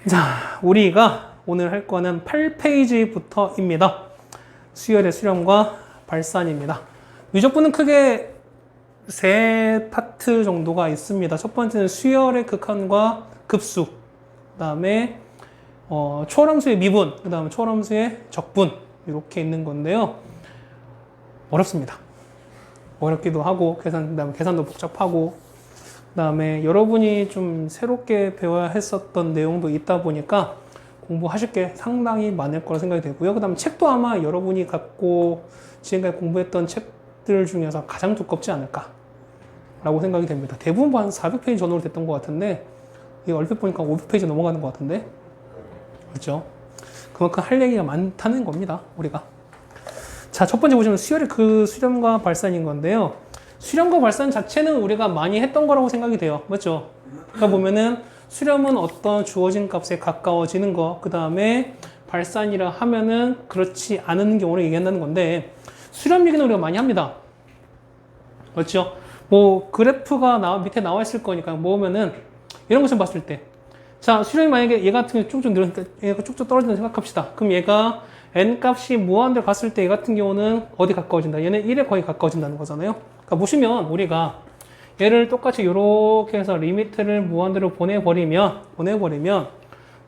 자, 우리가 오늘 할 거는 8페이지부터입니다. 수열의 수렴과 발산입니다. 유적분은 크게 세 파트 정도가 있습니다. 첫 번째는 수열의 극한과 급수, 그 다음에 초월함수의 미분, 그 다음에 초월함수의 적분, 이렇게 있는 건데요. 어렵습니다. 어렵기도 하고, 그다음에 계산도 복잡하고, 그 다음에 여러분이 좀 새롭게 배워야 했었던 내용도 있다 보니까 공부하실 게 상당히 많을 거라 생각이 되고요. 그 다음에 책도 아마 여러분이 갖고 지금까지 공부했던 책들 중에서 가장 두껍지 않을까 라고 생각이 됩니다. 대부분 한 400페이지 전후로 됐던 것 같은데, 이거 얼핏 보니까 500페이지 넘어가는 것 같은데, 그렇죠? 그만큼 할 얘기가 많다는 겁니다, 우리가. 자, 첫 번째 보시면 수열의 그 수렴과 발산인 건데요. 수렴과 발산 자체는 우리가 많이 했던 거라고 생각이 돼요. 맞죠? 그러니까 보면은 수렴은 어떤 주어진 값에 가까워지는 거, 그 다음에 발산이라 하면은 그렇지 않은 경우를 얘기한다는 건데, 수렴 얘기는 우리가 많이 합니다. 맞죠? 뭐 그래프가 밑에 나와 있을 거니까 모으면은 이런 것을 봤을 때, 자, 수렴이 만약에 얘 같은 경우 쭉쭉 늘으니까 얘가 쭉쭉 떨어진다 생각합시다. 그럼 얘가 n 값이 무한대로 갔을 때 얘 같은 경우는 어디 가까워진다? 얘는 1에 거의 가까워진다는 거잖아요. 그러니까 보시면 우리가 얘를 똑같이 이렇게 해서 리미트를 무한대로 보내버리면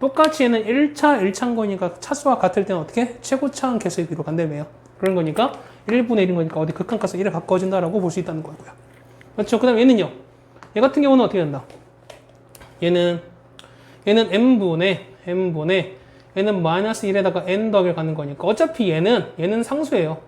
똑같이 얘는 1차 1차인 거니까 차수와 같을 때는 어떻게? 최고차항 개수의 비로 간다며요. 그런 거니까 1분의 1인 거니까 어디 극한값은 1에 가까워진다라고 볼 수 있다는 거고요. 그렇죠? 그 다음에 얘는요. 얘 같은 경우는 어떻게 된다? 얘는 n분의 얘는 마이너스 1에다가 n 더하기를 가는 거니까 어차피 얘는 상수예요.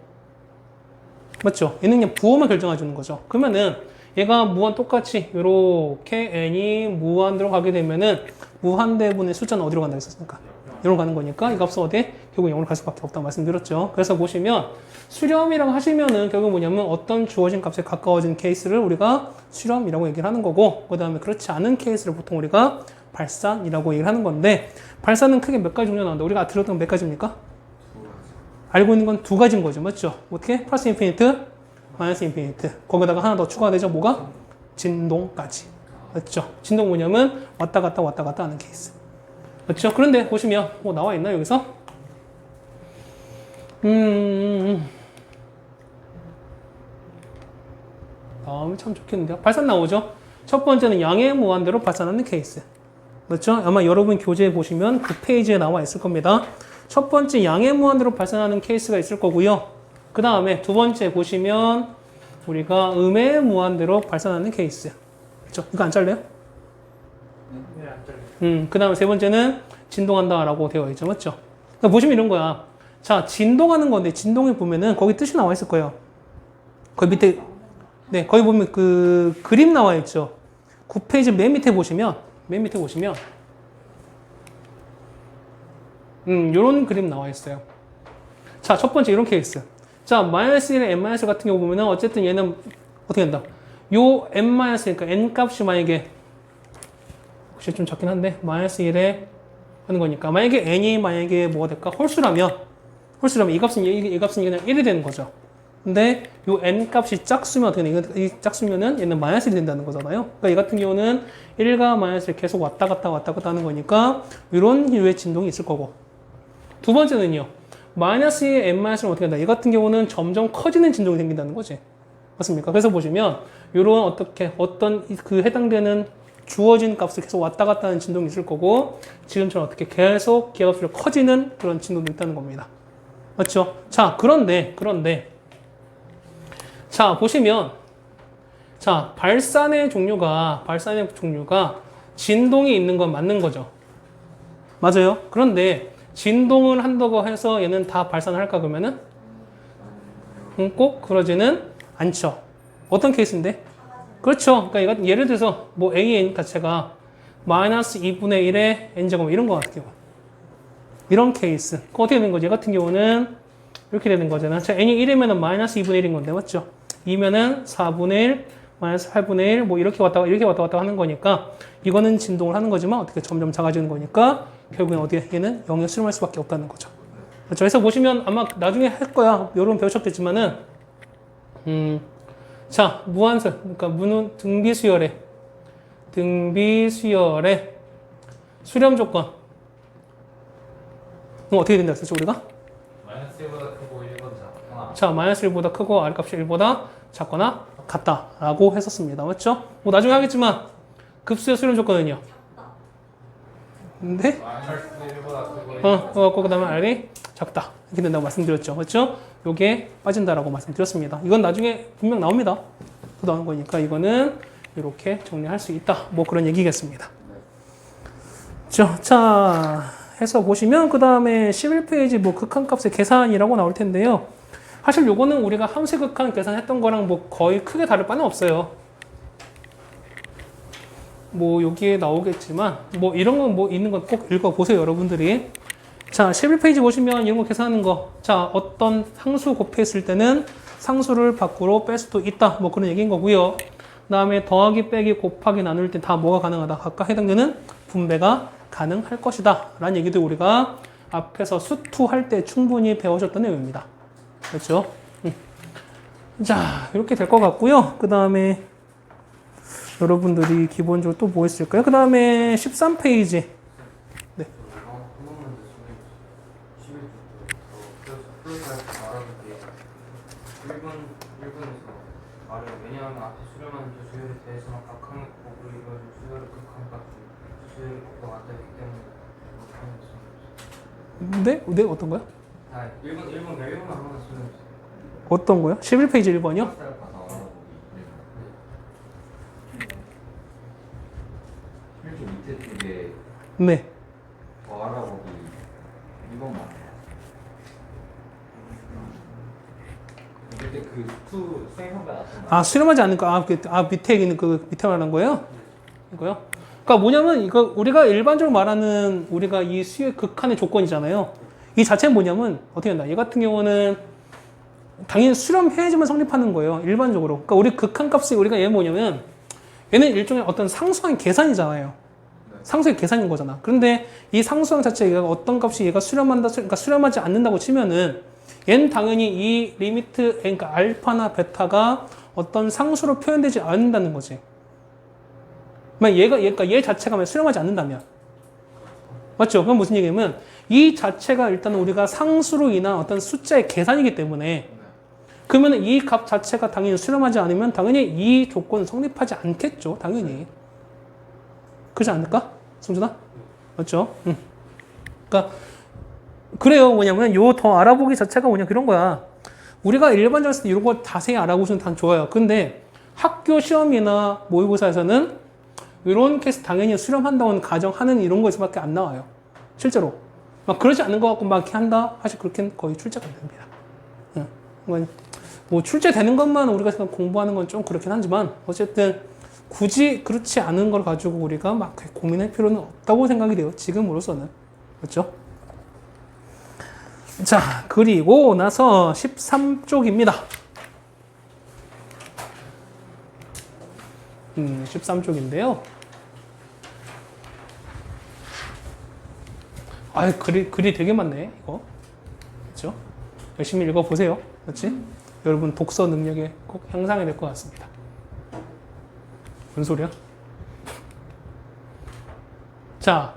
맞죠? 얘는 그냥 부호만 결정해 주는 거죠. 그러면은 얘가 무한 똑같이 이렇게 n이 무한대로 가게 되면은 무한대분의 숫자는 어디로 간다고 했었습니까? 0으로 가는 거니까 이 값은 어디? 결국 0으로 갈 수밖에 없다고 말씀드렸죠. 그래서 보시면 수렴이라고 하시면은 결국 뭐냐면 어떤 주어진 값에 가까워진 케이스를 우리가 수렴이라고 얘기를 하는 거고, 그 다음에 그렇지 않은 케이스를 보통 우리가 발산이라고 얘기를 하는 건데, 발산은 크게 몇 가지 종류가 나오는데 우리가 들었던 건 몇 가지입니까? 알고 있는 건 두 가지인 거죠. 맞죠? 어떻게? 플러스 인피니트, 마이너스 인피니트. 거기다가 하나 더 추가되죠. 뭐가? 진동까지. 맞죠? 진동 뭐냐면 왔다 갔다 하는 케이스. 맞죠? 그런데 보시면 뭐 나와 있나 여기서? 나오면 참 좋겠는데요. 발산 나오죠? 첫 번째는 양의 무한대로 발산하는 케이스. 맞죠? 아마 여러분 교재에 보시면 그 페이지에 나와 있을 겁니다. 첫 번째 양의 무한대로 발산하는 케이스가 있을 거고요. 그 다음에 두 번째 보시면 우리가 음의 무한대로 발산하는 케이스. 그렇죠? 이거 안 잘려요? 네, 안 잘려요. 그 다음에 세 번째는 진동한다라고 되어 있죠. 맞죠? 그러니까 보시면 이런 거야. 자, 진동하는 건데 진동에 보면은 거기 뜻이 나와 있을 거예요. 거기 밑에, 네, 거기 보면 그 그림 나와 있죠. 9페이지 맨 밑에 보시면 요런 그림 나와 있어요. 자, 첫 번째 이런 케이스. 자, 마이너스 1의 n 마이너스 같은 경우 보면은 어쨌든 얘는 어떻게 된다? 요 n 마이너스, 그러니까 n 값이 만약에 혹시 좀 적긴 한데 마이너스 1에 하는 거니까 만약에 n이 만약에 뭐가 될까? 홀수라면 이 값은 그냥 1이 되는 거죠. 근데 요 n 값이 짝수면 어떻게 돼? 이 짝수면은 얘는 마이너스 1이 된다는 거잖아요. 그러니까 이 같은 경우는 1과 마이너스를 계속 왔다 갔다 하는 거니까 이런 류의 진동이 있을 거고. 두 번째는요. 마이너스의 n 마이너스는 어떻게 된다? 이 같은 경우는 점점 커지는 진동이 생긴다는 거지. 맞습니까? 그래서 보시면 이런 어떤 그 해당되는 주어진 값을 계속 왔다 갔다 하는 진동이 있을 거고, 지금처럼 어떻게 계속 기하급수로 커지는 그런 진동도 있다는 겁니다. 맞죠? 자, 그런데 자, 보시면 자, 발산의 종류가 진동이 있는 건 맞는 거죠. 맞아요? 그런데 진동을 한다고 해서 얘는 다 발산을 할까 그러면은 꼭 그러지는 않죠. 어떤 케이스인데? 그렇죠. 그러니까 예를 들어서 뭐 AN 자체가 마이너스 2분의 1의 n제곱 이런 거 같아요. 이런 케이스. 그거 어떻게 되는 거지? 얘 같은 경우는 이렇게 되는 거잖아. 자, n이 1이면은 마이너스 2분의 1인 건데, 맞죠? 2면은 4분의 1, 마이너스 8분의 1, 뭐 이렇게 왔다 갔다 하는 거니까 이거는 진동을 하는 거지만 어떻게 점점 작아지는 거니까 결국엔 어디에 얘는 0에 수렴할 수밖에 없다는 거죠. 그렇죠? 그래서 보시면 아마 나중에 할 거야. 여러분 배우셨겠지만은 자, 무한설, 그러니까 등비수열의 수렴 조건. 그럼 어떻게 된다 했었죠 우리가? 마이너스 1보다 크고 1보다 작거나. 자, 마이너스 1보다 크고 R값이 1보다 작거나 같다라고 했었습니다. 맞죠? 뭐 나중에 하겠지만 급수의 수렴 조건은요. 근데 마이너스 1보다 크고 그 다음에 R이 작다. 이렇게 된다고 말씀드렸죠. 맞죠? 요게 빠진다라고 말씀드렸습니다. 이건 나중에 분명 나옵니다. 또 나오는 거니까 이거는 이렇게 정리할 수 있다. 뭐 그런 얘기겠습니다. 자, 해서 보시면 그 다음에 11페이지 뭐 극한값의 계산이라고 나올 텐데요. 사실 요거는 우리가 함수 극한 계산했던 거랑 뭐 거의 크게 다를 바는 없어요. 뭐 여기에 나오겠지만 뭐 이런 건 뭐 있는 건 꼭 읽어보세요 여러분들이. 자 11페이지 보시면 이런 거 계산하는 거. 자 어떤 상수 곱했을 때는 상수를 밖으로 뺄 수도 있다. 뭐 그런 얘기인 거고요. 그 다음에 더하기 빼기 곱하기 나눌 때 다 뭐가 가능하다. 각각 해당되는 분배가 가능할 것이다 라는 얘기도 우리가 앞에서 수투할 때 충분히 배우셨던 내용입니다. 그렇죠? 자 이렇게 될 것 같고요. 그 다음에 여러분들이 기본적으로 또 뭐 있을까요? 그 다음에 13페이지. 네. 왜냐하면 앞에 수렴한 수열에 대해서는 각항의 곱으로 이루어진 수열의 극한값이 수열의 곱과 같다기 때문에 네? 어떤 거요? 1번 한번 수렴했어요. 어떤 거요? 11페이지 1번이요? 실제 밑에 쪽에 네. 더 알아보기 이건 맞아요. 그때 그투 생성가 나왔던 아, 수렴하지 않는 거. 밑에 있는 그 밑에 말하는 거예요? 이거요? 그러니까 뭐냐면 이거 우리가 일반적으로 말하는 우리가 이 수의 극한의 조건이잖아요. 이 자체는 뭐냐면 어떻게 된다. 얘 같은 경우는 당연히 수렴해야지만 성립하는 거예요. 일반적으로. 그러니까 우리 극한값이 우리가 얘 뭐냐면 얘는 일종의 어떤 상수항 계산이잖아요. 상수의 계산인 거잖아. 그런데 이 상수항 자체가 어떤 값이 얘가 수렴한다, 그러니까 수렴하지 않는다고 치면은 얘는 당연히 이 리미트, 그러니까 알파나 베타가 어떤 상수로 표현되지 않는다는 거지. 그러니까 얘 자체가 만약 수렴하지 않는다면. 맞죠? 그건 무슨 얘기냐면 이 자체가 일단 우리가 상수로 인한 어떤 숫자의 계산이기 때문에 그러면 이 값 자체가 당연히 수렴하지 않으면 당연히 이 조건은 성립하지 않겠죠. 당연히. 그렇지 않을까? 성준아? 맞죠? 그러니까 그래요. 뭐냐면 요 더 알아보기 자체가 뭐냐 그런 거야. 우리가 일반적으로 이런 거 자세히 알아보시면 다 좋아요. 근데 학교 시험이나 모의고사에서는 이런 케이스 당연히 수렴한다고는 가정하는 이런 거에서밖에 안 나와요. 실제로. 막 그러지 않는 것 같고 막 이렇게 한다? 사실 그렇게는 거의 출제가 안 됩니다. 뭐 출제되는 것만 우리가 공부하는 건 좀 그렇긴 하지만 어쨌든 굳이 그렇지 않은 걸 가지고 우리가 막 고민할 필요는 없다고 생각이 돼요. 지금으로서는. 그렇죠? 자, 그리고 나서 13쪽입니다. 13쪽인데요. 글이 되게 많네, 이거. 그렇죠? 열심히 읽어보세요. 그렇지? 여러분 독서 능력에 꼭 향상이 될 것 같습니다. 뭔 소리야? 자,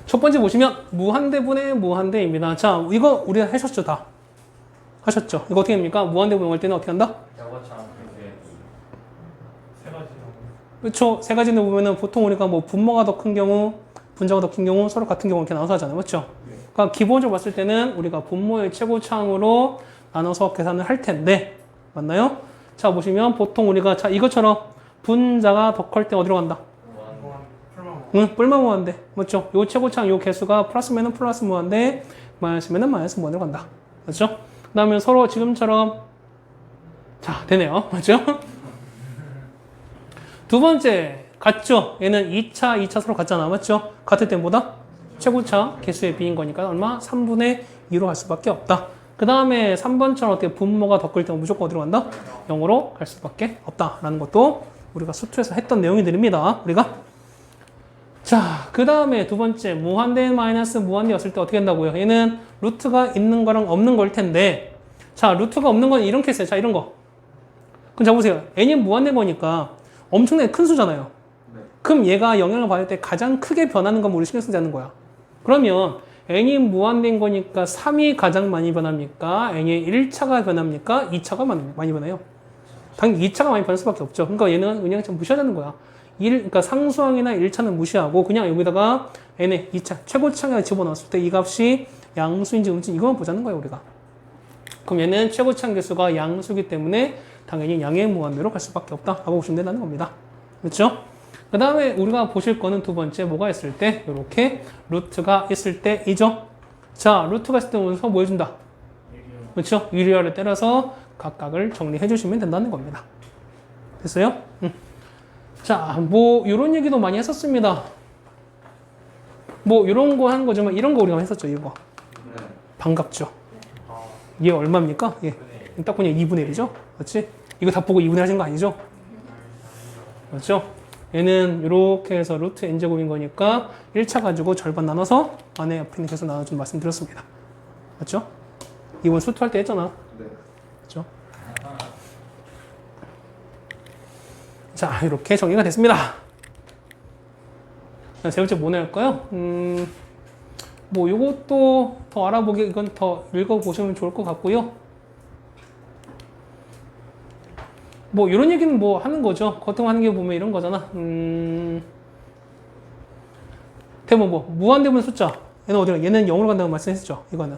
첫 번째 보시면 무한대분의 무한대입니다. 자, 이거 우리가 하셨죠, 다? 하셨죠? 이거 어떻게 합니까? 무한대분 할 때는 어떻게 한다? 저것처럼 이제 세 가지로. 그렇죠. 세 가지는 보면은 보통 우리가 뭐 분모가 더 큰 경우, 분자가 더 큰 경우, 서로 같은 경우 이렇게 나눠서 하잖아요. 맞죠? 그러니까 기본적으로 봤을 때는 우리가 분모의 최고차항으로 나눠서 계산을 할 텐데, 맞나요? 자, 보시면 보통 우리가 자, 이것처럼 분자가 더 클 때 어디로 간다? 응, 뿔만 무한대. 맞죠? 요 최고차항 요 개수가 플러스면은 플러스 무한대, 마이너스면은 마이너스 무한대로 간다. 맞죠? 그 다음에 서로 지금처럼 자, 되네요. 맞죠? 두 번째, 같죠? 얘는 2차 서로 같잖아. 맞죠? 같을 때보다 최고차 개수의 비인 거니까 얼마? 3분의 2로 갈 수밖에 없다. 그 다음에 3번처럼 어떻게 분모가 더 클 때는 무조건 어디로 간다? 0으로 갈 수밖에 없다라는 것도 우리가 수투에서 했던 내용들입니다. 우리가 자, 그 다음에 두 번째 무한대 마이너스 무한대였을 때 어떻게 한다고요? 얘는 루트가 있는 거랑 없는 걸 텐데 자, 루트가 없는 건 이런 케이스예요. 자, 이런 거. 그럼 자 보세요. n이 무한된 거니까 엄청나게 큰 수잖아요. 그럼 얘가 영향을 받을 때 가장 크게 변하는 건 우리 신경 쓰지 않는 거야. 그러면 n이 무한대인 거니까 3이 가장 많이 변합니까? n의 1차가 변합니까? 2차가 많이 변해요. 당연히 2차가 많이 변할 수밖에 없죠. 그러니까 얘는 그냥 좀 무시해야 되는 거야. 그러니까 상수항이나 1차는 무시하고 그냥 여기다가 n의 2차 최고차를 집어넣었을 때 이 값이 양수인지 음수인지 이것만 보자는 거예요, 우리가. 그럼 얘는 최고차 개수가 양수기 때문에 당연히 양의 무한대로 갈 수밖에 없다 라고 보시면 된다는 겁니다. 그렇죠? 그 다음에 우리가 보실 거는 두 번째 뭐가 있을 때 이렇게 루트가 있을 때이죠. 자, 루트가 있을 때 오면서 뭐 해준다? 그렇죠? 유리화를 때려서 각각을 정리해 주시면 된다는 겁니다. 됐어요? 자, 뭐 이런 얘기도 많이 했었습니다. 뭐 이런 거 하는 거지만 이런 거 우리가 했었죠. 이거 반갑죠. 얘 얼마입니까? 예. 딱 보니 2분의 1이죠? 그렇지? 이거 다 보고 2분의 1 하신 거 아니죠? 그렇죠? 얘는 이렇게 해서 루트 n제곱인 거니까 1차 가지고 절반 나눠서 안에 옆에 있는 개수 나눠준 말씀드렸습니다. 맞죠? 이번 수투할 때 했잖아. 네. 그렇죠? 자, 이렇게 정리가 됐습니다. 자, 세 번째 뭐 낼까요? 뭐 요것도 더 알아보기 이건 더 읽어보시면 좋을 것 같고요. 뭐 이런 얘기는 뭐 하는 거죠. 겉으로 하는 게 보면 이런 거잖아. 대부분 뭐 무한대분 숫자 얘는 어디가 얘는 0으로 간다고 말씀했었죠. 이거는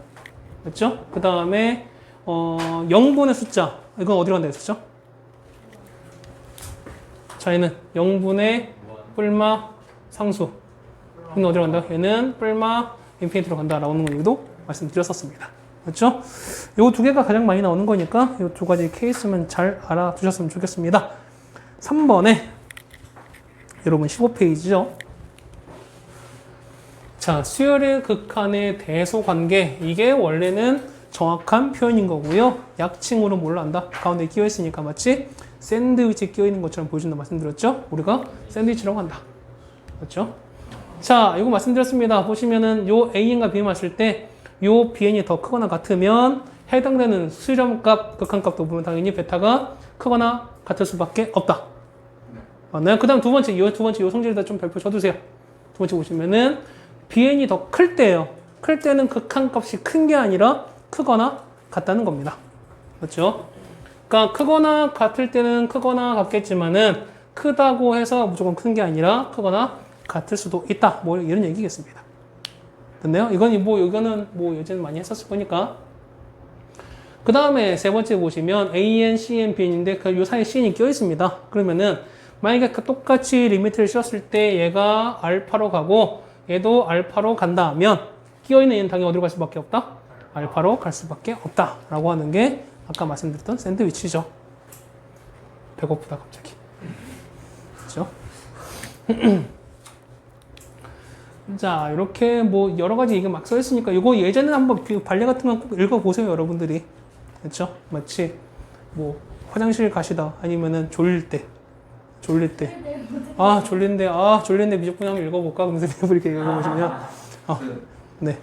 맞죠? 그 다음에 0분의 숫자 이건 어디로 간다고 했었죠? 자, 얘는 0분의 뿔마 상수 얘는 어디로 간다? 얘는 뿔마 인피니티로 간다라고 하는 얘기도 말씀드렸었습니다. 그렇죠? 요 두 개가 가장 많이 나오는 거니까 요 두 가지 케이스만 잘 알아두셨으면 좋겠습니다. 3번에 여러분 15페이지죠. 자, 수열의 극한의 대소관계 이게 원래는 정확한 표현인 거고요. 약칭으로 뭘로 한다? 가운데 끼어 있으니까 마치 샌드위치 끼어 있는 것처럼 보여준다 말씀드렸죠? 우리가 샌드위치라고 한다. 그렇죠? 자, 이거 말씀드렸습니다. 보시면은 요 AN과 BM 했을 때 요 BN이 더 크거나 같으면 해당되는 수렴값, 극한값도 보면 당연히 베타가 크거나 같을 수밖에 없다. 맞나요? 그 다음 두 번째 요 성질에다 좀 별표 쳐두세요. 두 번째 보시면은 BN이 더 클 때예요. 클 때는 극한값이 큰 게 아니라 크거나 같다는 겁니다. 그렇죠? 그러니까 크거나 같을 때는 크거나 같겠지만은 크다고 해서 무조건 큰 게 아니라 크거나 같을 수도 있다. 뭐 이런 얘기겠습니다. 됐나요? 이거는 뭐 예전에 많이 했었을 거니까. 그 다음에 세 번째 보시면 AN, CN, BN인데 그 요 사이에 CN이 껴 있습니다. 그러면은 만약에 똑같이 리미트를 씌웠을 때 얘가 알파로 가고 얘도 알파로 간다 하면 끼어 있는 얘는 당연히 어디로 갈 수밖에 없다? 알파로 갈 수밖에 없다. 라고 하는 게 아까 말씀드렸던 샌드위치죠. 배고프다 갑자기. 그렇죠? 자, 이렇게 뭐 여러 가지 이게 막 써 있으니까 이거 예전에 한번 그 발레 같은 거 꼭 읽어보세요, 여러분들이. 그렇죠? 마치 뭐 화장실 가시다 아니면은 졸릴 때 아 졸린데 미적분 한번 읽어볼까? 그러면서 이렇게 읽어보시면 네.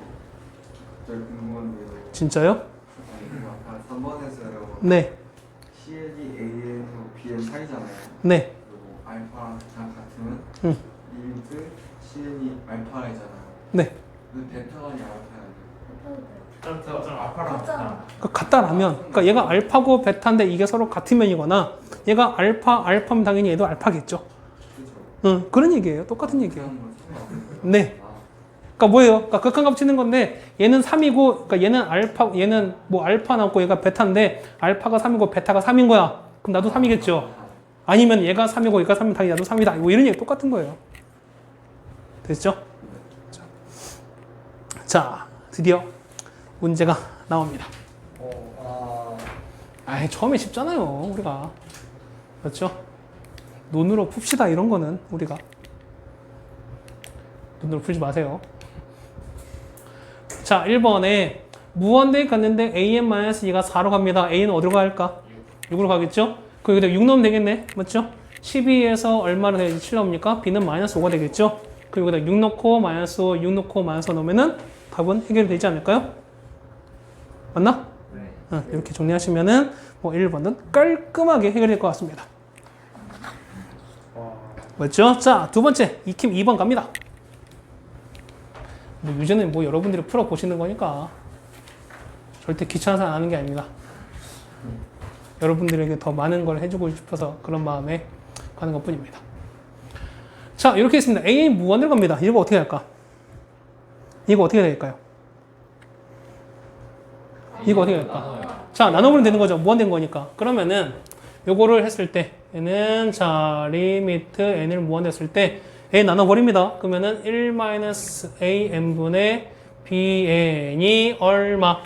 진짜요? 아까 3번에서요. 네. CL이 AN하고 BN 사이잖아요. 네. 그리고 알파랑 같으면 응. 리미트 CN이 알파이잖아요. 네. 근데 베타가 아니라 알파야. 같다라면, 그러니까 얘가 알파고 베타인데 이게 서로 같은 면이거나 얘가 알파면 당연히 얘도 알파겠죠. 그렇죠. 응, 그런 얘기예요. 똑같은 얘기예요. 네. 아, 그러니까 뭐예요? 그러니까 극한값 치는 건데 얘는 3이고, 그러니까 얘는 뭐 알파 나왔고 얘가 베타인데 알파가 3이고 베타가 3인 거야. 그럼 나도 3이겠죠. 아니면 얘가 3이고 얘가 3이면 당연히 나도 3이다. 뭐 이런 얘기 똑같은 거예요. 됐죠? 자, 드디어 문제가 나옵니다. 처음에 쉽잖아요, 우리가. 그렇죠? 눈으로 풉시다, 이런 거는, 우리가. 눈으로 풀지 마세요. 자, 1번에 무한대에 갔는데 AN-2가 4로 갑니다. A는 어디로 갈까? 6으로 가겠죠? 그럼 여기다 6 넣으면 되겠네. 맞죠? 12에서 얼마를 해야지 7 나옵니까? B는 -5가 되겠죠? 그리고 여기다 6 넣고 -5, 6 넣고 -5 넣으면은 답은 해결되지 않을까요? 맞나? 네. 이렇게 정리하시면은 뭐 1번은 깔끔하게 해결될 것 같습니다. 맞죠? 자, 두 번째, 익힘 2번 갑니다. 뭐 유제는 뭐 여러분들이 풀어 보시는 거니까 절대 귀찮아서 안 하는 게 아닙니다. 여러분들에게 더 많은 걸 해주고 싶어서 그런 마음에 가는 것 뿐입니다. 자, 이렇게 있습니다. A 무한대로 갑니다. 이거 어떻게 할까? 이거 어떻게 될까요? 이거 어떻게 될까? 나눠요. 자, 나눠보면 되는 거죠. 무한된 거니까. 그러면은 요거를 했을 때 얘는 자 리미트 n을 무한됐을 때 a 나눠버립니다. 그러면은 1-an분의 bn이 얼마?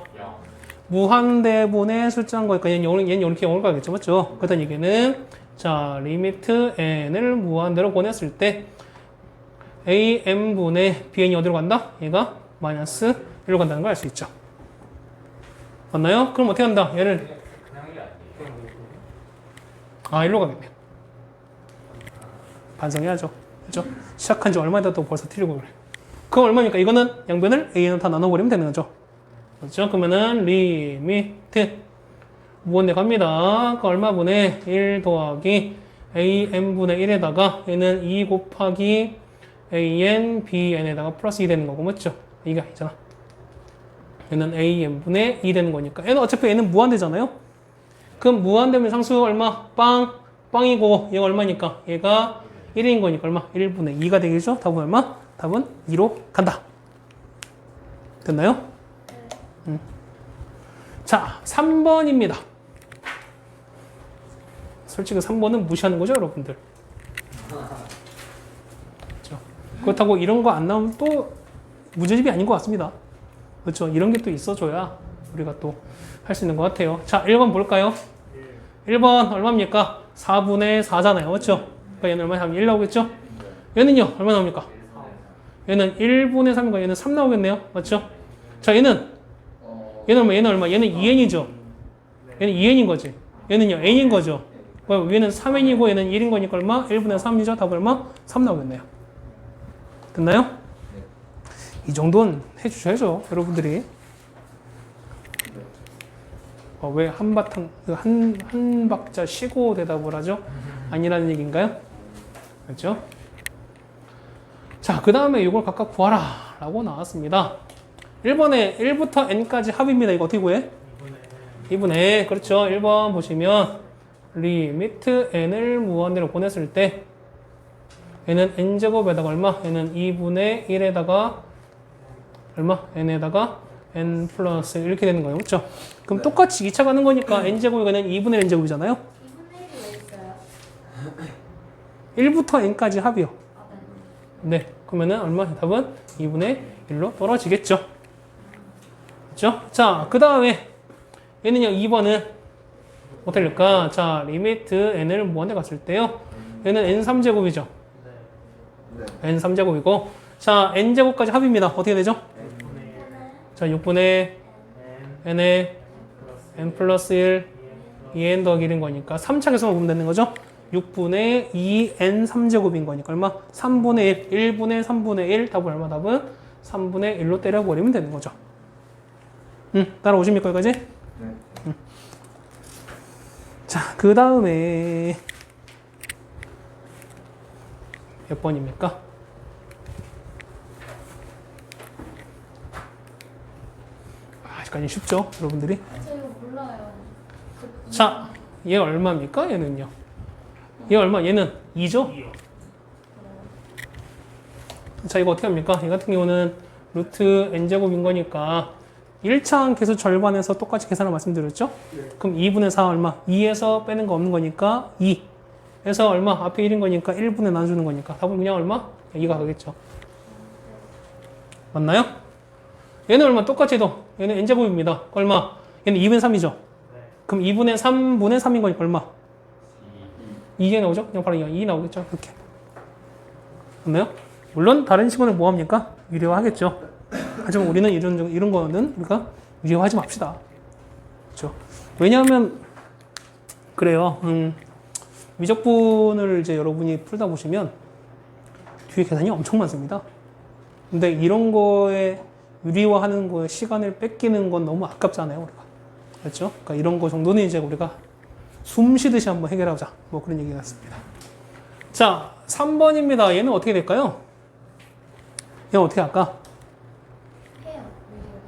무한대분의 숫자인 거니까 얘는 이렇게 영어를 가겠죠. 맞죠? 그랬더니 얘기는 자 리미트 n을 무한대로 보냈을 때 am분의 bn이 어디로 간다? 얘가 마이너스 1로 간다는 걸 알 수 있죠. 맞나요? 그럼 어떻게 한다? 얘를 그냥 이 아니에요. 일로 가겠네요. 반성해야죠. 그죠? 시작한 지 얼마 됐다고 벌써 틀리고 그래. 그럼 얼마니까? 이거는 양변을 a는 다 나눠버리면 되는 거죠. 그렇죠? 그러면은 리미트 무한대 갑니다. 그 얼마분의 1 더하기 am분의 1에다가 얘는 2 곱하기 an bn에다가 플러스 2 되는 거고 맞죠? 이게 아니잖아. 얘는 am분의 2 되는 거니까 얘는 어차피 얘는 무한대잖아요. 그럼 무한대면 상수 얼마? 빵이고 얘가 얼마니까? 얘가 1인 거니까 얼마? 1분의 2가 되겠죠? 답은 얼마? 답은 2로 간다. 됐나요? 자, 3번입니다. 솔직히 3번은 무시하는 거죠, 여러분들? 그렇죠? 그렇다고 이런 거 안 나오면 또 문제집이 아닌 것 같습니다. 그렇죠? 이런 게 또 있어줘야 우리가 또 할 수 있는 것 같아요. 자, 1번 볼까요? 1번 얼마입니까? 4분의 4잖아요. 맞죠? 그러니까 얘는 얼마 나오면 1 나오겠죠? 얘는요, 얼마 나옵니까? 얘는 1분의 3인가 얘는 3 나오겠네요. 맞죠? 자, 얘는 얼마? 얘는 2n이죠. 얘는 2n인 거지. 얘는요, n인 거죠. 얘는 3n이고 얘는 1인 거니까 얼마? 1분의 3이죠. 답 얼마? 3 나오겠네요. 됐나요? 이 정도는 해주셔야죠, 여러분들이. 왜 한바탕, 한 박자 쉬고 대답을 하죠? 아니라는 얘기인가요? 그렇죠? 자, 그 다음에 이걸 각각 구하라 라고 나왔습니다. 1번에 1부터 n까지 합입니다. 이거 어떻게 구해? 2분의 그렇죠. 1번 보시면 리미트 n을 무한대로 보냈을 때 얘는 n제곱에다가 얼마? 얘는 2분의 1에다가 얼마? n에다가 n 플러스 이렇게 되는 거예요. 그렇죠? 그럼 똑같이 2차 가는 거니까 n제곱이 얘는 2분의 n제곱이잖아요. 2분의 1이 왜 있어요? 1부터 n까지 합이요. 아, 네. 네. 그러면은 얼마? 답은 2분의 1로 떨어지겠죠. 그렇죠? 자, 그 다음에 얘는요, 2번은 어떻게 될까? 자, 리미트 n을 무한대 갔을 때요. 얘는 n3제곱이죠. 네. n3제곱이고 자, n제곱까지 합입니다. 어떻게 되죠? 자, 6분의 n에 n 플러스 1 2n 더하기 1인 거니까 3차 계속만 보면 되는 거죠? 6분의 2n 3제곱인 거니까 얼마? 3분의 1, 1분의 3분의 1 답은 얼마? 답은 3분의 1로 때려버리면 되는 거죠. 따라오십니까 여기까지? 네. 자, 그 다음에 몇 번입니까? 아직까지 쉽죠, 여러분들이? 저 이거 몰라요. 자, 얘 얼마입니까? 얘는요. 얘 얼마? 얘는 2죠? 자, 이거 어떻게 합니까? 얘 같은 경우는 루트 n제곱인 거니까 1차 함께서 절반에서 똑같이 계산을 말씀드렸죠? 그럼 2분의 4 얼마? 2에서 빼는 거 없는 거니까 2에서 얼마? 앞에 1인 거니까 1분의 나눠주는 거니까 답은 그냥 얼마? 2가 가겠죠. 맞나요? 얘는 얼마? 똑같이 해도 얘는 n제곱입니다. 얼마? 얘는 2분의 3이죠? 그럼 2분의 3분의 3인 거니까 얼마? 2에 나오죠? 그냥 바로 2 나오겠죠? 이렇게. 맞나요? 물론 다른 시간을 뭐 합니까? 유리화하겠죠. 하지만 우리는 이런 거는 우리가 유리화하지 맙시다. 그렇죠? 왜냐하면 그래요. 미적분을 이제 여러분이 풀다 보시면 뒤에 계산이 엄청 많습니다. 근데 이런 거에 유리화하는 거에 시간을 뺏기는 건 너무 아깝잖아요, 우리가. 그렇죠? 그러니까 이런 거 정도는 이제 우리가 숨 쉬듯이 한번 해결하자. 뭐 그런 얘기 같습니다. 자, 3번입니다. 얘는 어떻게 될까요? 얘는 어떻게 할까?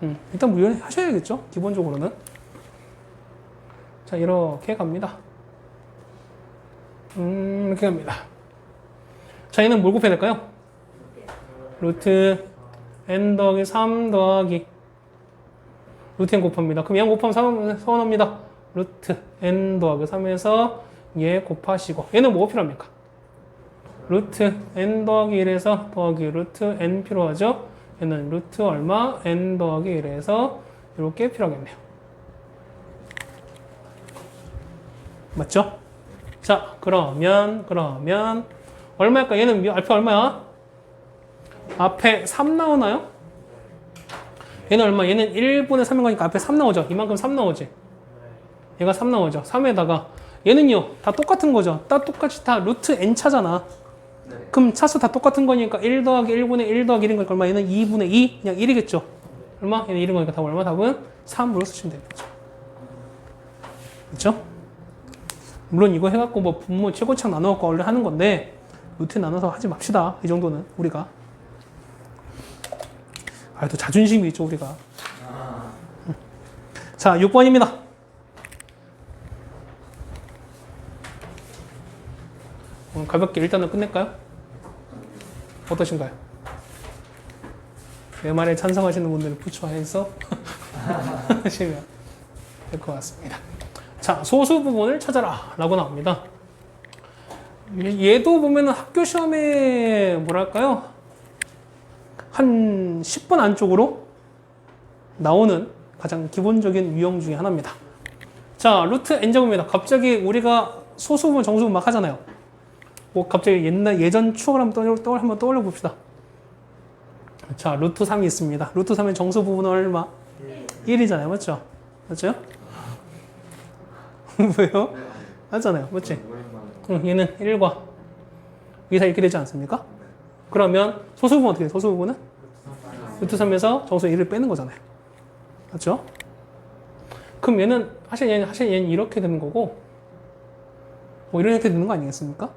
일단 뭐 하셔야겠죠. 기본적으로는. 자, 이렇게 갑니다. 이렇게 갑니다. 자, 얘는 뭘 곱해야 될까요? 루트 n 더하기 3 더하기 루트 n 곱합니다. 그럼 얘 곱하면 서원합니다. 루트 n 더하기 3에서 얘 곱하시고 얘는 뭐가 필요합니까? 루트 n 더하기 1에서 더하기 루트 n 필요하죠? 얘는 루트 얼마? n 더하기 1에서 이렇게 필요하겠네요. 맞죠? 자, 그러면 얼마일까? 얘는 앞에 얼마야? 앞에 3 나오나요? 얘는 얼마? 얘는 1분의 3인 거니까 앞에 3 나오죠? 이만큼 3 나오지? 얘가 3 나오죠? 3에다가 얘는요, 다 똑같은 거죠? 똑같이 다 루트 n 차잖아. 네. 그럼 차수 다 똑같은 거니까 1 더하기 1분의 1 더하기 1인 거니까 얼마? 얘는 2분의 2? 그냥 1이겠죠? 얼마? 얘는 1인 거니까 답 얼마? 답은 3으로 쓰시면 되는 거죠. 그렇죠? 물론 이거 해갖고 뭐 분모 최고창 나눠갖고 원래 하는 건데 루트 나눠서 하지 맙시다. 이 정도는 우리가. 또 자존심이 있죠 우리가. 자, 6번입니다. 가볍게 일단은 끝낼까요? 어떠신가요? 내 말에 찬성하시는 분들은 부처해서 하시면 될 것 같습니다. 자, 소수 부분을 찾아라 라고 나옵니다. 얘도 보면은 학교 시험에 뭐랄까요? 한 10번 안쪽으로 나오는 가장 기본적인 유형 중에 하나입니다. 자, 루트 n제곱입니다. 갑자기 우리가 소수 부분, 정수 부분 막 하잖아요. 뭐 갑자기 예전 추억을 한번 떠올려 봅시다. 자, 루트 3이 있습니다. 루트 3의 정수 부분은 얼마? 1이잖아요. 맞죠? 맞죠? 왜요? 맞잖아요. 맞지? 얘는 1과 2 사이 이렇게 되지 않습니까? 그러면 소수 부분 어떻게 해요? 소수 부분은? 루트 3에서 정수 1을 빼는 거잖아요. 맞죠? 그럼 얘는 얘는 이렇게 되는 거고 뭐 이렇게 되는 거 아니겠습니까?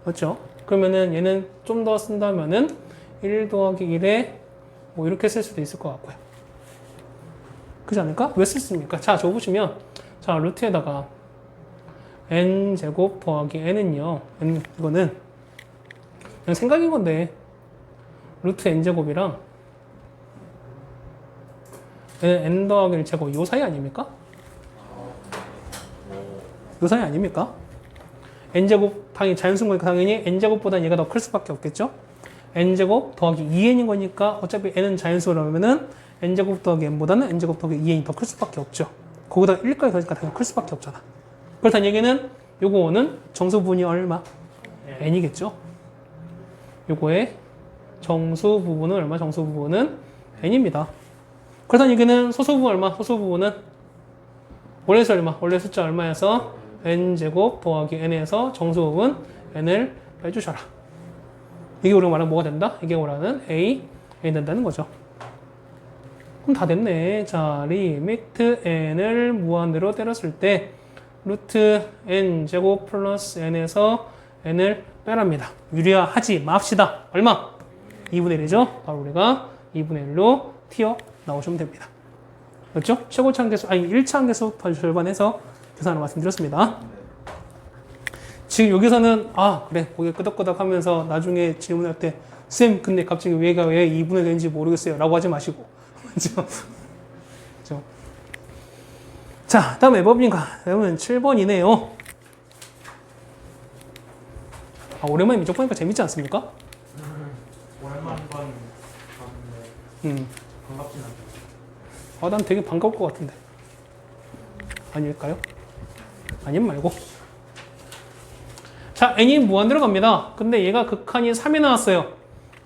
맞죠? 그러면은 얘는 좀 더 쓴다면은 1 더하기 1에 뭐 이렇게 쓸 수도 있을 것 같고요. 그렇지 않을까? 왜 썼습니까? 자, 저거 보시면 자, 루트에다가 n제곱 더하기 n은요. 이거는 그냥 생각인 건데 루트 n제곱이랑 n 더하기 1제곱 요 사이 아닙니까? 요 사이 아닙니까? n제곱 당연히 자연수인 거니까 당연히 n제곱보다는 얘가 더 클 수밖에 없겠죠? n제곱 더하기 2n인 거니까 어차피 n은 자연수라면은 n제곱 더하기 n보다는 n제곱 더하기 2n이 더 클 수밖에 없죠. 거기다 1까지 더니까 당연히 클 수밖에 없잖아. 그렇다는 얘기는 요거는 정수 부분이 얼마? n이겠죠? 요거의 정수 부분은 얼마? 정수 부분은 n입니다. 그렇다는 얘기는 소수 부분 얼마? 소수 부분은 원래 수 얼마? 원래 숫자 얼마여서 n제곱 더하기 n에서 정수 부분 n을 빼주셔라. 이게 우리가 말하는 뭐가 된다? 이게 우리는 a 된다는 거죠. 그럼 다 됐네. 자, 리미트 n을 무한대로 때렸을 때 루트 n제곱 플러스 n에서 n을 빼랍니다. 유리화하지 맙시다. 얼마? 2분의 1이죠. 바로 우리가 2분의 1로 튀어 나오시면 됩니다. 그렇죠? 최고차 함계수, 1차 함계수 절반해서 계산을 말씀드렸습니다. 지금 여기서는 그래 고개 끄덕끄덕 하면서 나중에 질문할 때 쌤 근데 갑자기 얘가 왜 2분의 1인지 모르겠어요 라고 하지 마시고 그렇죠? 자, 다음 해봅니까? 그러면 7번이네요. 오랜만에 미적 보니까 재밌지 않습니까? 오랜만에 봤는데 반갑진 않죠. 난 되게 반가울 것 같은데 아닐까요? 아님 말고. 자, n이 무한대로 갑니다. 근데 얘가 극한이 3이 나왔어요.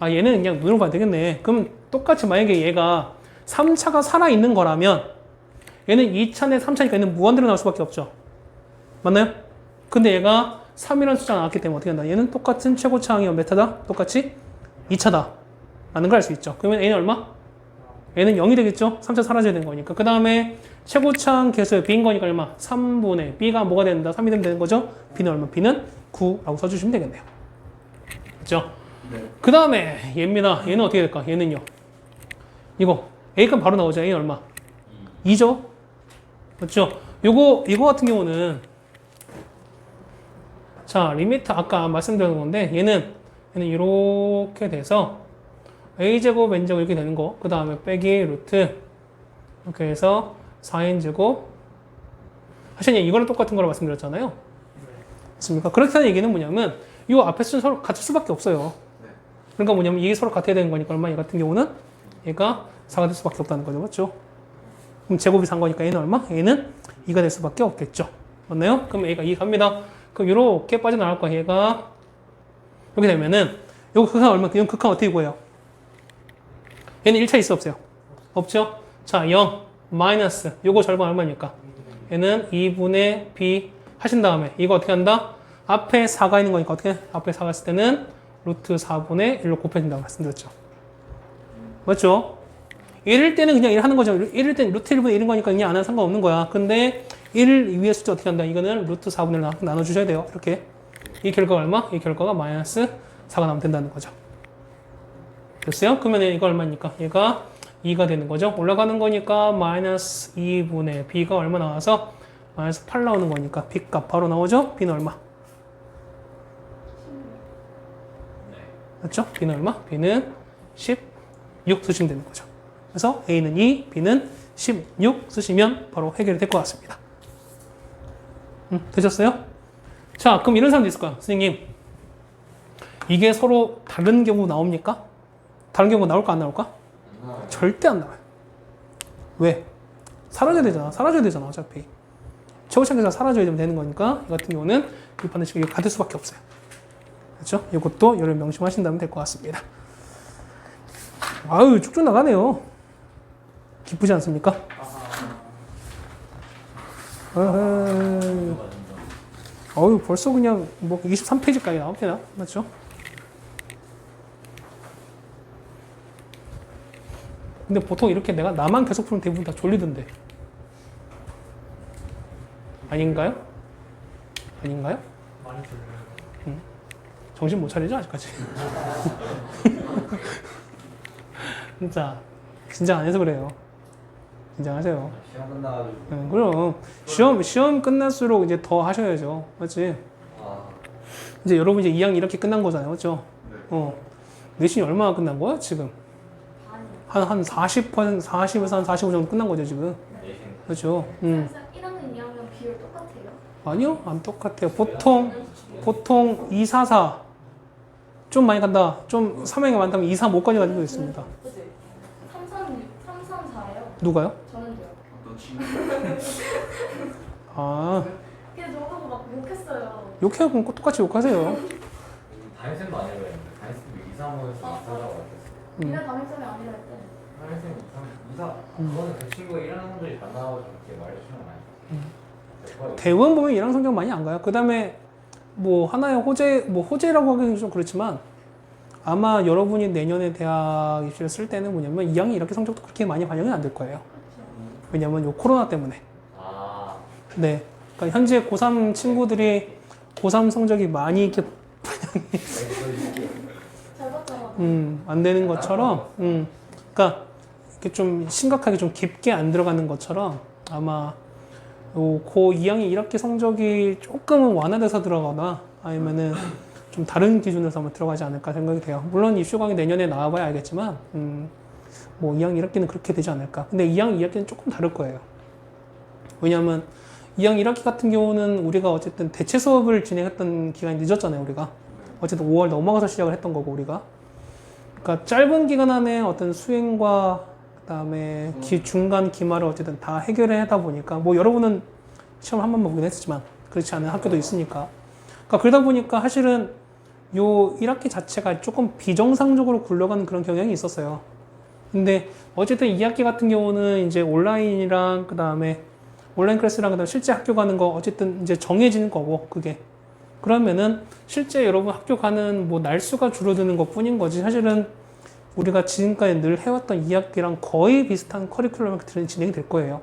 얘는 그냥 눈으로 봐야 되겠네. 그럼 똑같이 만약에 얘가 3차가 살아있는 거라면 얘는 2차 내 3차니까 얘는 무한대로 나올 수밖에 없죠. 맞나요? 근데 얘가 3이라는 숫자가 나왔기 때문에 어떻게 한다? 얘는 똑같은 최고차항이면 몇 차다? 똑같이 2차다 라는 걸 알 수 있죠. 그러면 A는 얼마? A는 0이 되겠죠? 3차 사라져야 되는 거니까. 그 다음에 최고차항 개수의 B인 거니까 얼마? 3분의 B가 뭐가 된다? 3이 되면 되는 거죠? B는 얼마? B는 9라고 써주시면 되겠네요. 그렇죠? 네. 그 다음에 얘입니다. 얘는 어떻게 될까? 얘는요. 이거 A값 바로 나오죠. A 얼마? 2죠? 맞죠? 이거 같은 경우는 자, 리미트 아까 말씀드린 건데 얘는 이렇게 돼서 a제곱 n제곱 이렇게 되는 거. 그 다음에 빼기 루트 이렇게 해서 4n제곱 사실 이거랑 똑같은 거라고 말씀드렸잖아요. 맞습니까? 그렇게 하는 얘기는 뭐냐면 이 앞에 수는 서로 같을 수밖에 없어요. 그러니까 뭐냐면 이게 서로 같아야 되는 거니까 얼마? 얘 같은 경우는 얘가 4가 될 수밖에 없다는 거죠. 맞죠? 그럼 제곱이 산 거니까 얘는 얼마? 얘는 2가 될 수밖에 없겠죠. 맞나요? 그럼 얘가 2 갑니다. 그럼 이렇게 빠져나갈 거야. 얘가 이렇게 되면은 요거 극한 얼마? 이건 극한 어떻게 구해요? 얘는 1차 있어 없어요? 없죠? 자, 0 마이너스 요거 절반 얼마입니까? 얘는 2분의 b 하신 다음에 이거 어떻게 한다? 앞에 4가 있는 거니까 어떻게 해? 앞에 4가 있을 때는 루트 4분의 1로 곱해진다고 말씀드렸죠. 맞죠? 1일 때는 그냥 1 하는 거죠. 1일 때는 루트 1분의 1인 거니까 그냥 안 하면 상관없는 거야. 근데 1 위에 숫자 어떻게 한다? 이거는 루트 4분의 1로 나눠주셔야 돼요. 이렇게. 이 결과가 얼마? 이 결과가 마이너스 4가 나오면 된다는 거죠. 됐어요? 그러면 이거 얼마입니까? 얘가 2가 되는 거죠. 올라가는 거니까 마이너스 2분의 b가 얼마 나와서 마이너스 8 나오는 거니까 b 값 바로 나오죠? b는 얼마? 맞죠? b는 얼마? b는 16 쓰시면 되는 거죠. 그래서 a는 2, b는 16 쓰시면 바로 해결이 될 것 같습니다. 되셨어요? 자, 그럼 이런 사람도 있을 거야. 선생님, 이게 서로 다른 경우 나옵니까? 다른 경우 나올까 안 나올까? 절대 안 나와요. 왜? 사라져야 되잖아. 어차피. 최고차계에서 사라져야 되는 거니까 이 같은 경우는 이 반드시 같을 수밖에 없어요. 그렇죠? 이것도 여러분 명심하신다면 될 것 같습니다. 아유, 쭉쭉 나가네요. 기쁘지 않습니까? 어유 벌써 그냥 뭐 23페이지까지 나옵니다. 맞죠? 근데 보통 이렇게 나만 계속 풀면 대부분 다 졸리던데. 아닌가요? 아닌가요? 많이 들려요. 정신 못 차리죠, 아직까지? 진짜 긴장 안 해서 그래요. 긴장하세요. 시험 끝나가지고 그럼 시험 끝날수록 이제 더 하셔야죠, 맞지? 이제 여러분 이제 2학년 이렇게 끝난 거잖아요, 맞죠? 내신이 얼마나 끝난 거야 지금? 한 40%, 40에서 한 45 정도 끝난 거죠 지금. 그렇죠? 1학년, 2학년 비율 똑같아요? 아니요, 안 똑같아요. 보통 2, 4, 4. 좀 많이 간다. 좀 3학년이 많다면 2, 3, 5까지 가지고 있습니다. 그치? 3, 3, 4예요? 누가요? 저는 돼요. 너 친구 아, 그냥 저하고 막 욕했어요. 욕해요. 똑같이 욕하세요. 담임쌤도 아니고 했는데 담임쌤이 2, 3호에서 2사라고 했었어. 니네 담임쌤이 아니라 했대. 담임쌤이 2, 3, 2사 그거는 그 친구가 1하는 성적이 안 나와서 그렇게 말해주는 건 아니야. 대부분 보면 얘랑 성적 많이 안 가요. 그 다음에 뭐 하나의 호재라고 하기는 좀 그렇지만 아마 여러분이 내년에 대학 입시를 쓸 때는 뭐냐면 2학년 이렇게 성적도 그렇게 많이 반영이 안 될 거예요. 왜냐면 요 코로나 때문에. 네. 그러니까 현재 고3 친구들이 고3 성적이 많이 이렇게 잘 봤잖아. 안 되는 것처럼, 그러니까 이렇게 좀 심각하게 좀 깊게 안 들어가는 것처럼 아마 고 2학년 1학기 성적이 조금은 완화돼서 들어가거나 아니면은 좀 다른 기준에서 한번 들어가지 않을까 생각이 돼요. 물론 입시 강의 내년에 나와봐야 알겠지만, 뭐 2학년 1학기는 그렇게 되지 않을까. 근데 2학년 2학기는 조금 다를 거예요. 왜냐하면 2학년 1학기 같은 경우는 우리가 어쨌든 대체 수업을 진행했던 기간이 늦었잖아요, 우리가. 어쨌든 5월 넘어가서 시작을 했던 거고, 우리가. 그러니까 짧은 기간 안에 어떤 수행과 그다음에 중간 기말을 어쨌든 다 해결을 하다 보니까 뭐 여러분은 시험 한 번만 보긴 했지만 그렇지 않은 학교도 있으니까 그러다 보니까 사실은 요 1학기 자체가 조금 비정상적으로 굴러가는 그런 경향이 있었어요. 근데 어쨌든 2학기 같은 경우는 이제 온라인이랑 그다음에 온라인 클래스랑 그다음에 실제 학교 가는 거 어쨌든 이제 정해지는 거고 그게 그러면은 실제 여러분 학교 가는 뭐 날수가 줄어드는 것 뿐인 거지 사실은 우리가 지금까지 늘 해왔던 2학기랑 거의 비슷한 커리큘럼이 진행이 될 거예요.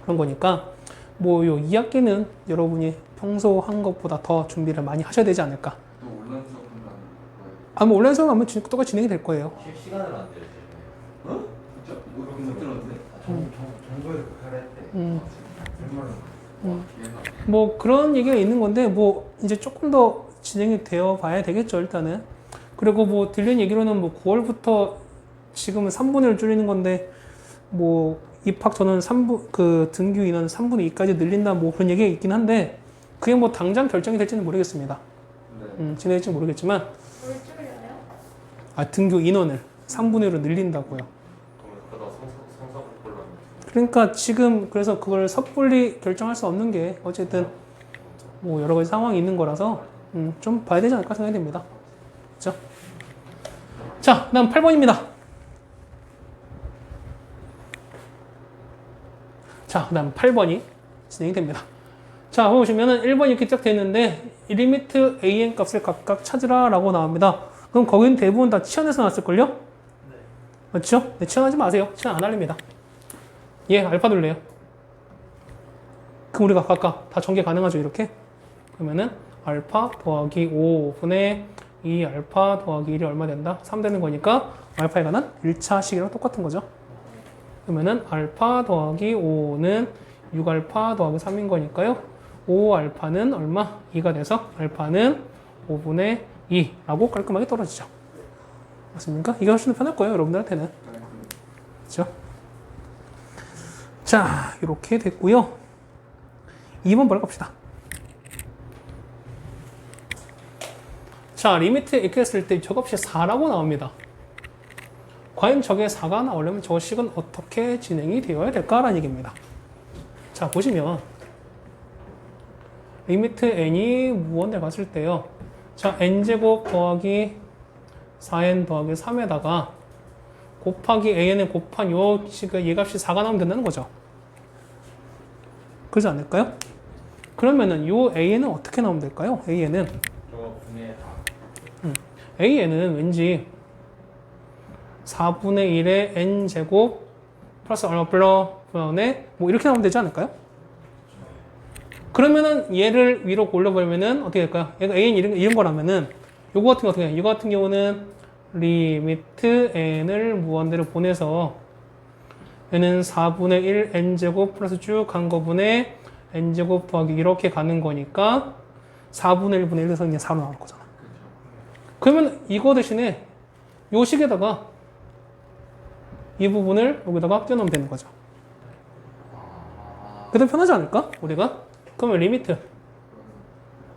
그런 거니까 뭐 요 2학기는 여러분이 평소 한 것보다 더 준비를 많이 하셔야 되지 않을까. 또 온라인 수업 한다는 거예요? 아마 온라인 수업 하면 똑같이 진행이 될 거예요. 실시간으로 안 되죠. 어? 진짜? 못 들었는데. 정보에서 극할할 때 정말로 뭐 그런 얘기가 있는 건데 뭐 이제 조금 더 진행이 되어 봐야 되겠죠 일단은. 그리고 뭐 들린 얘기로는 뭐 9월부터 지금은 3분의 1 줄이는 건데 뭐 입학 전원 3분 그 등교 인원 3분의 2까지 늘린다 뭐 그런 얘기가 있긴 한데 그게 뭐 당장 결정이 될지는 모르겠습니다. 네. 진행될지 모르겠지만 뭘 줄여요? 아 등교 인원을 3분의 1로 늘린다고요. 그러다 성사고 곤란. 그러니까 지금 그래서 그걸 섣불리 결정할 수 없는 게 어쨌든 뭐 여러 가지 상황이 있는 거라서 좀 봐야 되지 않을까 생각이 됩니다. 그렇죠? 자, 그다음 8번입니다. 자, 그다음 8번이 진행이 됩니다. 자, 보시면은 1번이 이렇게 쫙 되어 있는데 리미트 an 값을 각각 찾으라라고 나옵니다. 그럼 거긴 대부분 다 치환해서 나왔을걸요? 네. 맞죠? 네, 치환하지 마세요. 치환 안 할립니다. 예, 알파 둘래요. 그럼 우리가 각각 다 전개 가능하죠, 이렇게? 그러면은 알파 더하기 5분의 2 알파 더하기 1이 얼마 된다? 3 되는 거니까 알파에 관한 1차 식이랑 똑같은 거죠. 그러면은 알파 더하기 5는 6알파 더하기 3인 거니까요. 5알파는 얼마? 2가 돼서 알파는 5분의 2라고 깔끔하게 떨어지죠. 맞습니까? 이게 훨씬 더 편할 거예요, 여러분들한테는. 그렇죠? 자, 이렇게 됐고요. 2번 보러 갑시다. 자, 리미트 이렇게 했을 때 저값이 4라고 나옵니다. 과연 저게 4가 나오려면 저 식은 어떻게 진행이 되어야 될까라는 얘기입니다. 자, 보시면 리미트 n이 무한대 갔을 때요. 자, n제곱 더하기 4n 더하기 3에다가 곱하기 an을 곱한 요 식의 얘값이 4가 나오면 된다는 거죠. 그러지 않을까요? 그러면은 요 an은 어떻게 나오면 될까요? an은 저거 분해 다. an은 왠지 4분의 1의 n제곱 플러스 얼마 플러스에 뭐 이렇게 나오면 되지 않을까요? 그러면은 얘를 위로 올려버리면은 어떻게 될까요? 얘가 an 이런 거라면은 요거 같은 거 어떻게 해요? 이거 같은 경우는 리미트 n을 무한대로 보내서 얘는 4분의 1 n제곱 플러스 쭉 간 거분의 n제곱 더하기 이렇게 가는 거니까 4분의 1분의 1에서 그냥 4로 나올 거잖아. 그러면 이거 대신에 요 식에다가 이 부분을 여기다가 띄워넣으면 되는 거죠. 그다음 편하지 않을까? 우리가? 그러면 리미트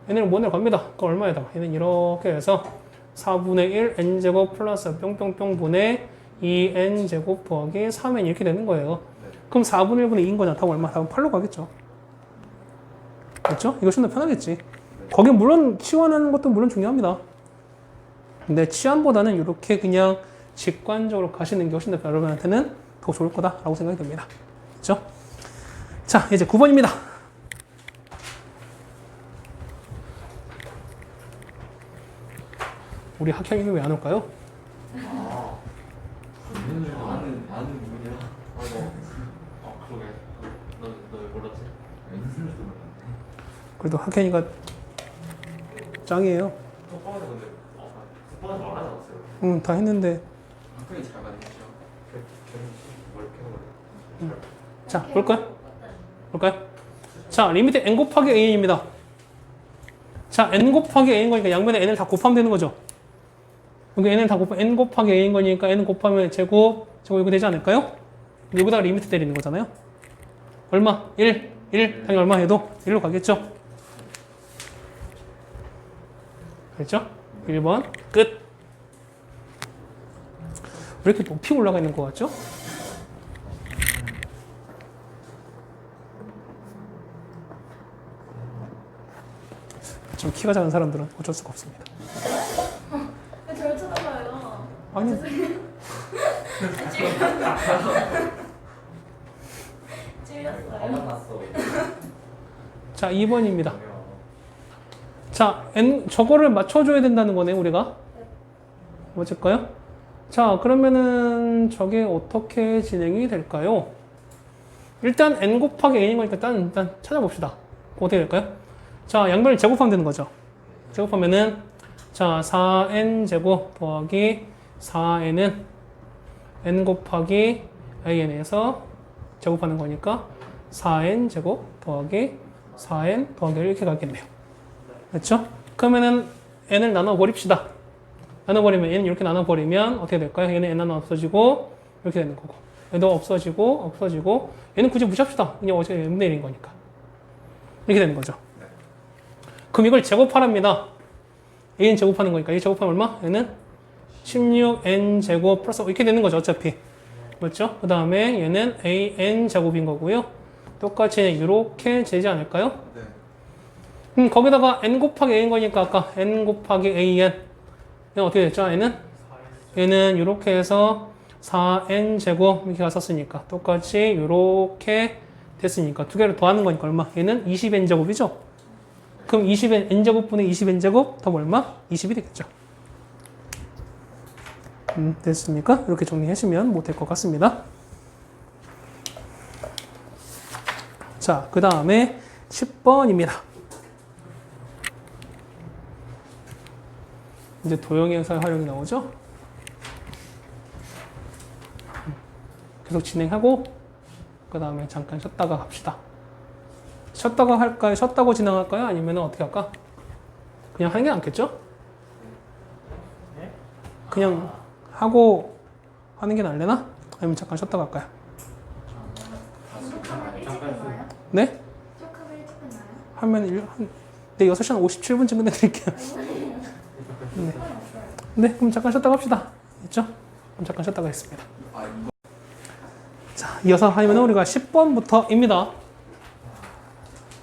얘는 뭐내로 갑니다. 그 얼마에다가 얘는 이렇게 해서 4분의 1 n제곱 플러스 뿅뿅뿅 분의 2n제곱 더하기 3n 이렇게 되는 거예요. 그럼 4분의 1분의 2인 거잖아. 답은 얼마? 답은 8로 가겠죠. 그렇죠? 이거 좀 더 편하겠지. 거기 물론 치환하는 것도 물론 중요합니다. 근데 치환보다는 이렇게 그냥 직관적으로 가시는 게 훨씬 더 여러분한테는 더 좋을 거다라고 생각이 듭니다. 그렇죠? 자, 이제 9번입니다. 우리 학향이는 왜 안 올까요? 아는 누구냐? 그러게. 너 몰랐지? 그래도 학향이가 짱이에요. 속방에서 근데 속방에서 말하지 않았어요. 응, 다 했는데. 학교에 잘 가르치죠. 자, 볼까요? 자, 리미트 n 곱하기 an입니다. 자, n 곱하기 a인 거니까 양면에 n을 다 곱하면 되는 거죠. 여기 n을 다 곱하면 n 곱하기 a인 거니까 n 곱하면 제곱 이거 되지 않을까요? 여기다가 리미트 때리는 거잖아요. 얼마? 1. 당연히 얼마 해도 1로 가겠죠. 그렇죠? 1번 끝. 왜 이렇게 높이 올라가 있는 것 같죠? 좀 키가 작은 사람들은 어쩔 수가 없습니다. 왜 저를 쳐다봐요? 아니, 찔렸어요. 났어. 자 2번입니다. 자, 저거를 맞춰줘야 된다는 거네, 우리가. 맞을까요? 자, 그러면은 저게 어떻게 진행이 될까요? 일단 n 곱하기 n인 거니까 일단 찾아봅시다. 어떻게 될까요? 자, 양변을 제곱하면 되는 거죠. 제곱하면은 자, 4n 제곱 더하기 4n은 n 곱하기 AN에서 제곱하는 거니까 4n 제곱 더하기 4n 더하기 1 이렇게 가겠네요. 그렇죠? 그러면은 n을 나눠버립시다. 나눠버리면 얘는 이렇게 나눠버리면 어떻게 될까요? 얘는 n 하나 없어지고 이렇게 되는 거고 얘도 없어지고 얘는 굳이 무시합시다. 그냥 어차피 m분의 1인 거니까 이렇게 되는 거죠. 그럼 이걸 제곱하랍니다. an 제곱하는 거니까 이 제곱하면 얼마? 얘는 16n 제곱 플러스 이렇게 되는 거죠. 어차피 맞죠? 그 다음에 얘는 an 제곱인 거고요. 똑같이 이렇게 되지 않을까요? 네. 거기다가 n 곱하기 a인 거니까 아까 n 곱하기 an 얘는 어떻게 됐죠? 얘는 이렇게 해서 4n 제곱 이렇게 갔었으니까 똑같이 이렇게 됐으니까 두 개를 더하는 거니까 얼마? 얘는 20n 제곱이죠? 그럼 20n n 제곱분의 20n 제곱 더하면 얼마? 20이 되겠죠. 됐습니까? 이렇게 정리하시면 못 될 것 같습니다. 자, 그 다음에 10번입니다. 이제 도형의 활용이 나오죠? 계속 진행하고 그 다음에 잠깐 쉬었다가 갑시다. 쉬었다가 할까요? 쉬었다고 진행할까요? 아니면 어떻게 할까? 그냥 하는 게 낫겠죠? 그냥 하고 하는 게 나을래나? 아니면 잠깐 쉬었다가 할까요? 부족하면 일찍 끝나요? 네? 부족하면 일찍 끝나요? 하면 네, 6시 한 57분쯤 끝내드릴게요. 네. 네, 그럼 잠깐 쉬었다가 합시다. 됐죠? 그럼 잠깐 쉬었다가 하겠습니다. 아 이거 자, 이어서 하면 우리가 10번부터입니다.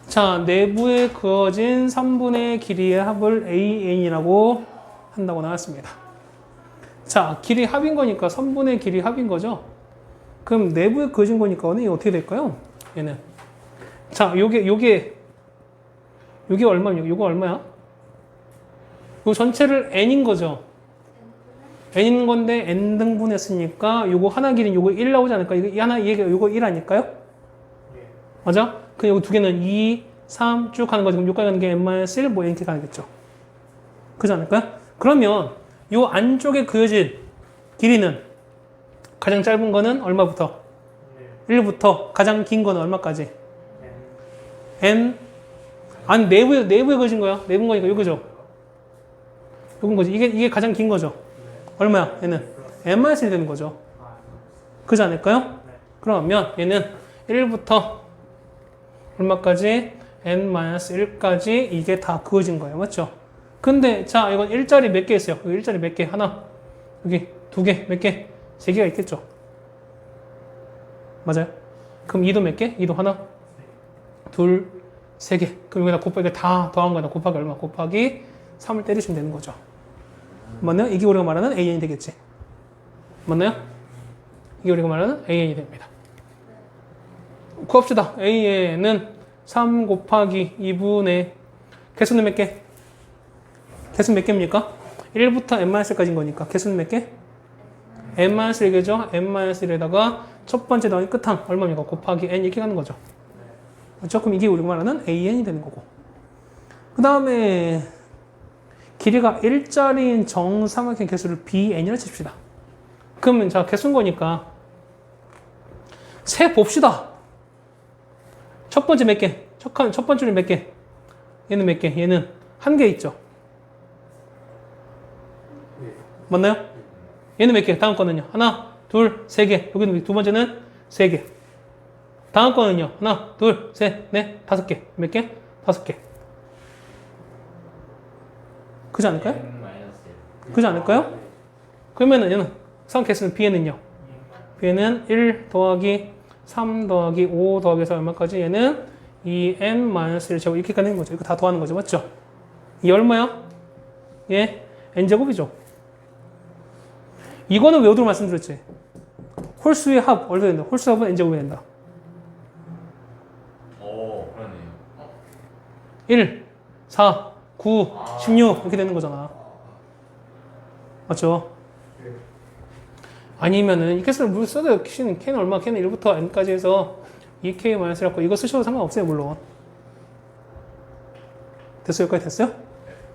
자, 내부에 그어진 3분의 길이의 합을 AN이라고 한다고 나왔습니다. 자, 길이 합인 거니까 3분의 길이 합인 거죠. 그럼 내부에 그어진 거니까 얘는 어떻게 될까요? 얘는. 자, 요게 얼마냐? 요거 얼마야? 요 전체를 n인 거죠. n인 건데 n 등분 했으니까 요거 하나 길이 요거 1 나오지 않을까? 이거 하나 얘가 요거 1 아닐까요? 맞아? 그 요거 두 개는 2, 3 쭉 가는 거죠. 그럼 여기까지 가는 게 n-1 뭐 이렇게 가겠죠. 그렇지 않을까요? 그러면 요 안쪽에 그어진 길이는 가장 짧은 거는 얼마부터? 1부터 가장 긴 거는 얼마까지? n 아니 내부에 그어진 거야. 내부인 거니까 요거죠. 요건 거지. 이게 가장 긴 거죠. 얼마야? 얘는 n-1이 되는 거죠. 그렇지 않을까요? 그러면 얘는 1부터 얼마까지? n-1까지 이게 다 그어진 거예요. 맞죠? 근데 자 이건 일자리 몇 개 있어요? 여기 일자리 몇 개? 하나, 여기 두 개, 몇 개? 세 개가 있겠죠? 맞아요? 그럼 2도 몇 개? 2도 하나, 둘, 세 개. 그럼 여기다 곱하기 다 더한 거다. 곱하기 얼마? 곱하기 3을 때리시면 되는 거죠. 맞나요? 이게 우리가 말하는 AN이 되겠지. 맞나요? 이게 우리가 말하는 AN이 됩니다. 구합시다. AN은 3 곱하기 2분의 개수는 몇 개? 개수는 몇 개입니까? 1부터 n-1까지인 거니까 개수는 몇 개? n-1개죠. n-1에다가 첫 번째 더하기 끝항 얼마입니까? 곱하기 n 이렇게 가는 거죠. 그렇죠? 그럼 이게 우리가 말하는 AN이 되는 거고. 그 다음에 길이가 일자리인 정삼각형 개수를 BN이라 칩시다. 그러면 자 개수인 거니까 세 봅시다. 첫 번째 몇 개? 첫 번째는 몇 개? 얘는 몇 개? 얘는 한 개 있죠. 맞나요? 얘는 몇 개? 다음 거는요. 하나, 둘, 세 개. 여기는 두 번째는 세 개. 다음 거는요. 하나, 둘, 셋, 넷, 다섯 개. 몇 개? 다섯 개. 그지 않을까요? 그지 않을까요? 그러면은 얘는 상개수는 B에는요. B에는 1 더하기 3 더하기 5 더하기 4 얼마까지? 얘는 2n-1 제곱 이렇게 가는 거죠. 이거 다 더하는 거죠. 맞죠? 이 얼마야? 예, n제곱이죠. 이거는 외우도록 말씀드렸지. 홀수의 합 얼마 된다? 홀수의 합은 n제곱이 된다. 오, 그러네요. 1, 4, 9, 16 이렇게 되는 거잖아. 맞죠? 아니면은 이 개수를 물 써도 K는 얼마? K는 1부터 n까지 해서 2K-1이라고 이거 쓰셔도 상관없어요. 물론. 됐어요? 여기까지 됐어요?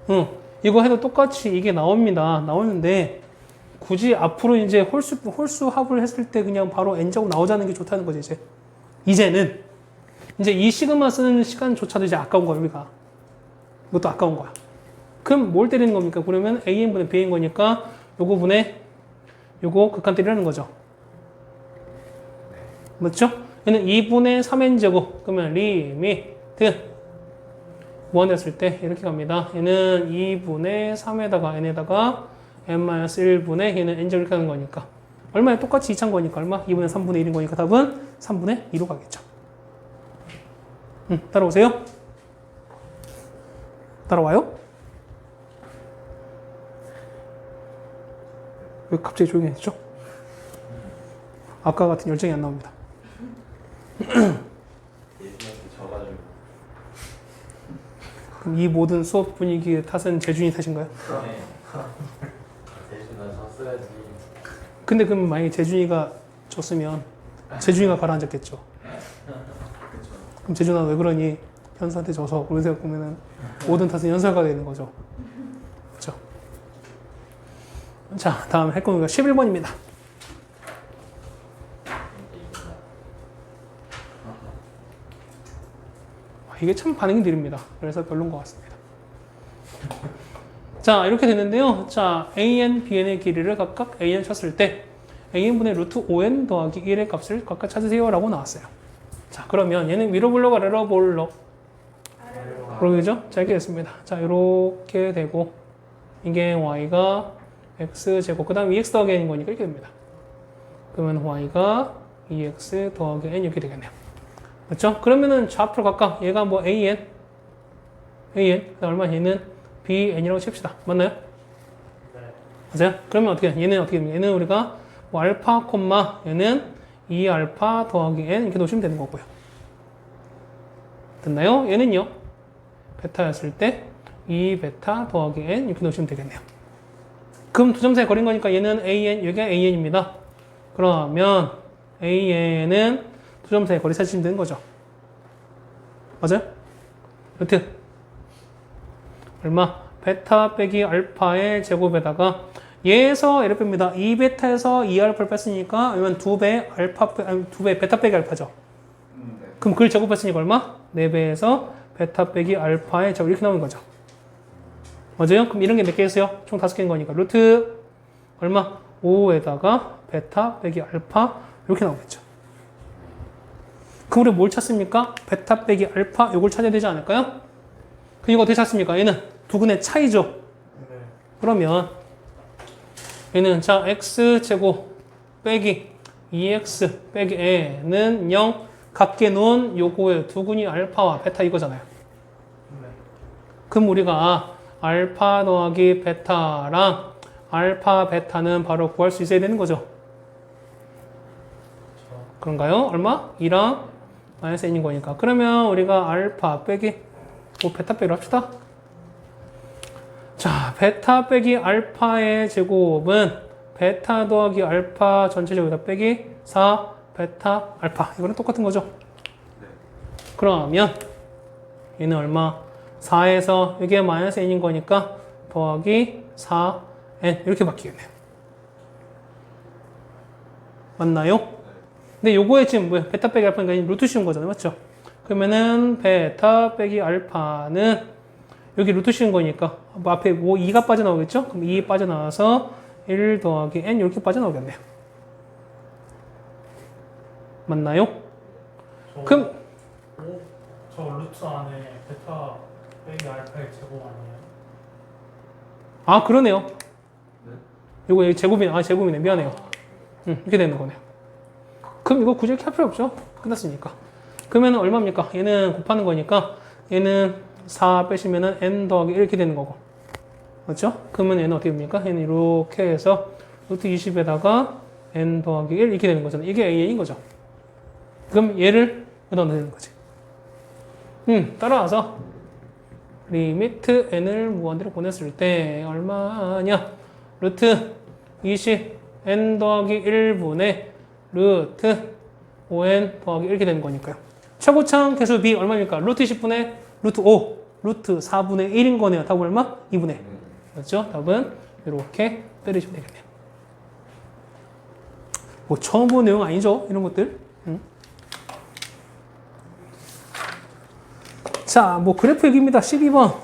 응. 이거 해도 똑같이 이게 나옵니다. 나오는데 굳이 앞으로 이제 홀수 합을 했을 때 그냥 바로 n제곱 나오자는 게 좋다는 거지, 이제. 이제는. 이제 이 시그마 쓰는 시간조차도 이제 아까운 거야, 우리가. 이것도 아까운 거야. 그럼 뭘 때리는 겁니까? 그러면 an분의 b인 거니까 요거 분의 요거 극한 때리라는 거죠. 맞죠? 얘는 2분의 3n제곱. 그러면 리미트 무한 됐을 때 이렇게 갑니다. 얘는 2분의 3에다가 n에다가 n-1분의 얘는 n제곱 이렇게 하는 거니까. 얼마에 똑같이 2차인 거니까 얼마? 2분의 3분의 1인 거니까 답은 3분의 2로 가겠죠. 따라오세요. 따라와요? 왜 갑자기 조용해졌죠? 아까 같은 열정이 안 나옵니다. 예준한테 져가지고. 그럼 이 모든 수업 분위기의 탓은 재준이 탓인가요? 네. 예준아 졌어야지. 근데 그럼 만약에 재준이가 졌으면 재준이가 가라앉았겠죠. 그럼 재준아 왜 그러니? 현수한테 져서 그런 생각 보면은 모든 탓은 현수가 되는 거죠. 그렇죠? 자, 다음 할 거는 11번입니다. 이게 참 반응이 느립니다. 그래서 별론 것 같습니다. 자, 이렇게 됐는데요. 자, an, bn의 길이를 각각 an 쳤을 때 an분의 루트 5n 더하기 1의 값을 각각 찾으세요 라고 나왔어요. 자, 그러면 얘는 위로 볼록 아래로 볼록 그러겠죠? 자, 이렇게 됐습니다. 자, 이렇게 되고 이게 y가 x제곱 그 다음 2x 더하기 n인 거니까 이렇게 됩니다. 그러면 y가 2x 더하기 n 이렇게 되겠네요. 그렇죠? 그러면은 좌표로 각각 얘가 뭐 an 얼마 얘는 bn이라고 칩시다. 맞나요? 맞아요? 그러면 어떻게 얘는 어떻게 됩니까? 얘는 우리가 뭐 알파 콤마 얘는 2알파 더하기 n 이렇게 놓으시면 되는 거고요. 됐나요? 얘는요 베타였을 때 2베타 더하기 n 이렇게 놓으시면 되겠네요. 그럼 두 점 사이 거리인 거니까 얘는 an 여기가 an입니다. 그러면 an은 두 점 사이 거리 찾으시면 되는 거죠. 맞아요? 루트 얼마? 베타 빼기 알파의 제곱에다가 얘에서 얘를 뺍니다. 2베타에서 2알파를 뺐으니까 그러면 2배 알파 2배 베타 빼기 알파죠. 그럼 그걸 제곱했으니까 얼마? 4배에서 베타 빼기 알파의 제곱 이렇게 나오는 거죠. 맞아요? 그럼 이런 게 몇 개였어요? 총 5개인 거니까 루트 얼마? 5에다가 베타 빼기 알파 이렇게 나오겠죠. 그럼 우리 뭘 찾습니까? 베타 빼기 알파 이걸 찾아야 되지 않을까요? 그니까 어떻게 찾습니까? 얘는 두근의 차이죠. 그러면 얘는 자 x제곱 빼기 2x 빼기 n은 0 같게 놓은 요거의 두근이 알파와 베타 이거잖아요. 그럼 우리가 알파 더하기 베타랑 알파 베타는 바로 구할 수 있어야 되는 거죠. 그런가요? 얼마? 2랑 마이너스 n인 거니까. 그러면 우리가 알파 빼기 뭐 베타 빼기로 합시다. 자, 베타 빼기 알파의 제곱은 베타 더하기 알파 전체 제곱에다 빼기 4 베타 알파 이거는 똑같은 거죠. 그러면 얘는 얼마? 4에서 이게 마이너스 n인 거니까 더하기 4n 이렇게 바뀌겠네요. 맞나요? 근데 요거에 지금 뭐야? 베타 빼기 알파니까 루트 씌운 거잖아요. 맞죠? 그러면은 베타 빼기 알파는 여기 루트 씌운 거니까 뭐 앞에 뭐 2가 빠져나오겠죠? 그럼 2 빠져나와서 1 더하기 n 이렇게 빠져나오겠네요. 맞나요? 그럼 저 루트 안에 베타 빼기 알파의 제곱 아니에요? 아 그러네요. 요거 여기 제곱이네. 미안해요. 이렇게 되는 거네요. 그럼 이거 굳이 이렇게 할 필요 없죠? 끝났으니까. 그러면 얼마입니까? 얘는 곱하는 거니까 얘는 4 빼시면은 n 더하기 1 이렇게 되는 거고. 맞죠? 그러면 얘는 어떻게 됩니까? 얘는 이렇게 해서 루트 20에다가 n 더하기 1 이렇게 되는 거잖아요. 이게 an인 거죠. 그럼 얘를 여기다 넣어야 되는 거지. 따라와서 리미트 n을 무한대로 보냈을 때 얼마냐? 루트 20 n 더하기 1분의 루트 5n 더하기 이렇게 되는 거니까요. 최고창 개수 b 얼마입니까? 루트 20분의 루트 5 루트 4분의 1인 거네요. 답은 얼마? 2분의 1. 그렇죠? 답은 이렇게 때리시면 되겠네요. 뭐 처음 본 내용 아니죠? 이런 것들. 자, 뭐 그래프 얘기입니다. 12번.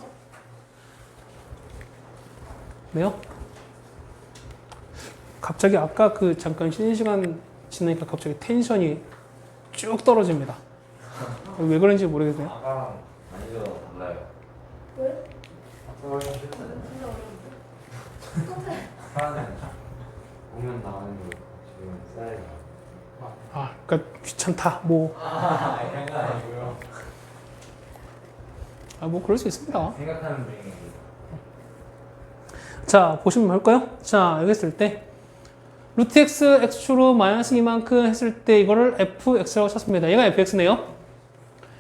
네요. 갑자기 아까 그 잠깐 쉬는 시간 지나니까 갑자기 텐션이 쭉 떨어집니다. 왜 그런지 모르겠어요. 아까랑 아니죠 달라요. 왜? 아까 훨씬 진짜 어려운데? 똑같아. 아까는 보면 나오는 거 지금 써야 돼요. 아, 그러니까 귀찮다. 뭐, 이런 거 아니고요. 뭐 그럴 수 있습니다. 생각하는 중이에요. 자, 보시면 볼까요? 자, 여기 했을 때 루트 x x축으로 마이너스 이만큼 했을 때 이거를 fx라고 쳤습니다. 얘가 fx네요.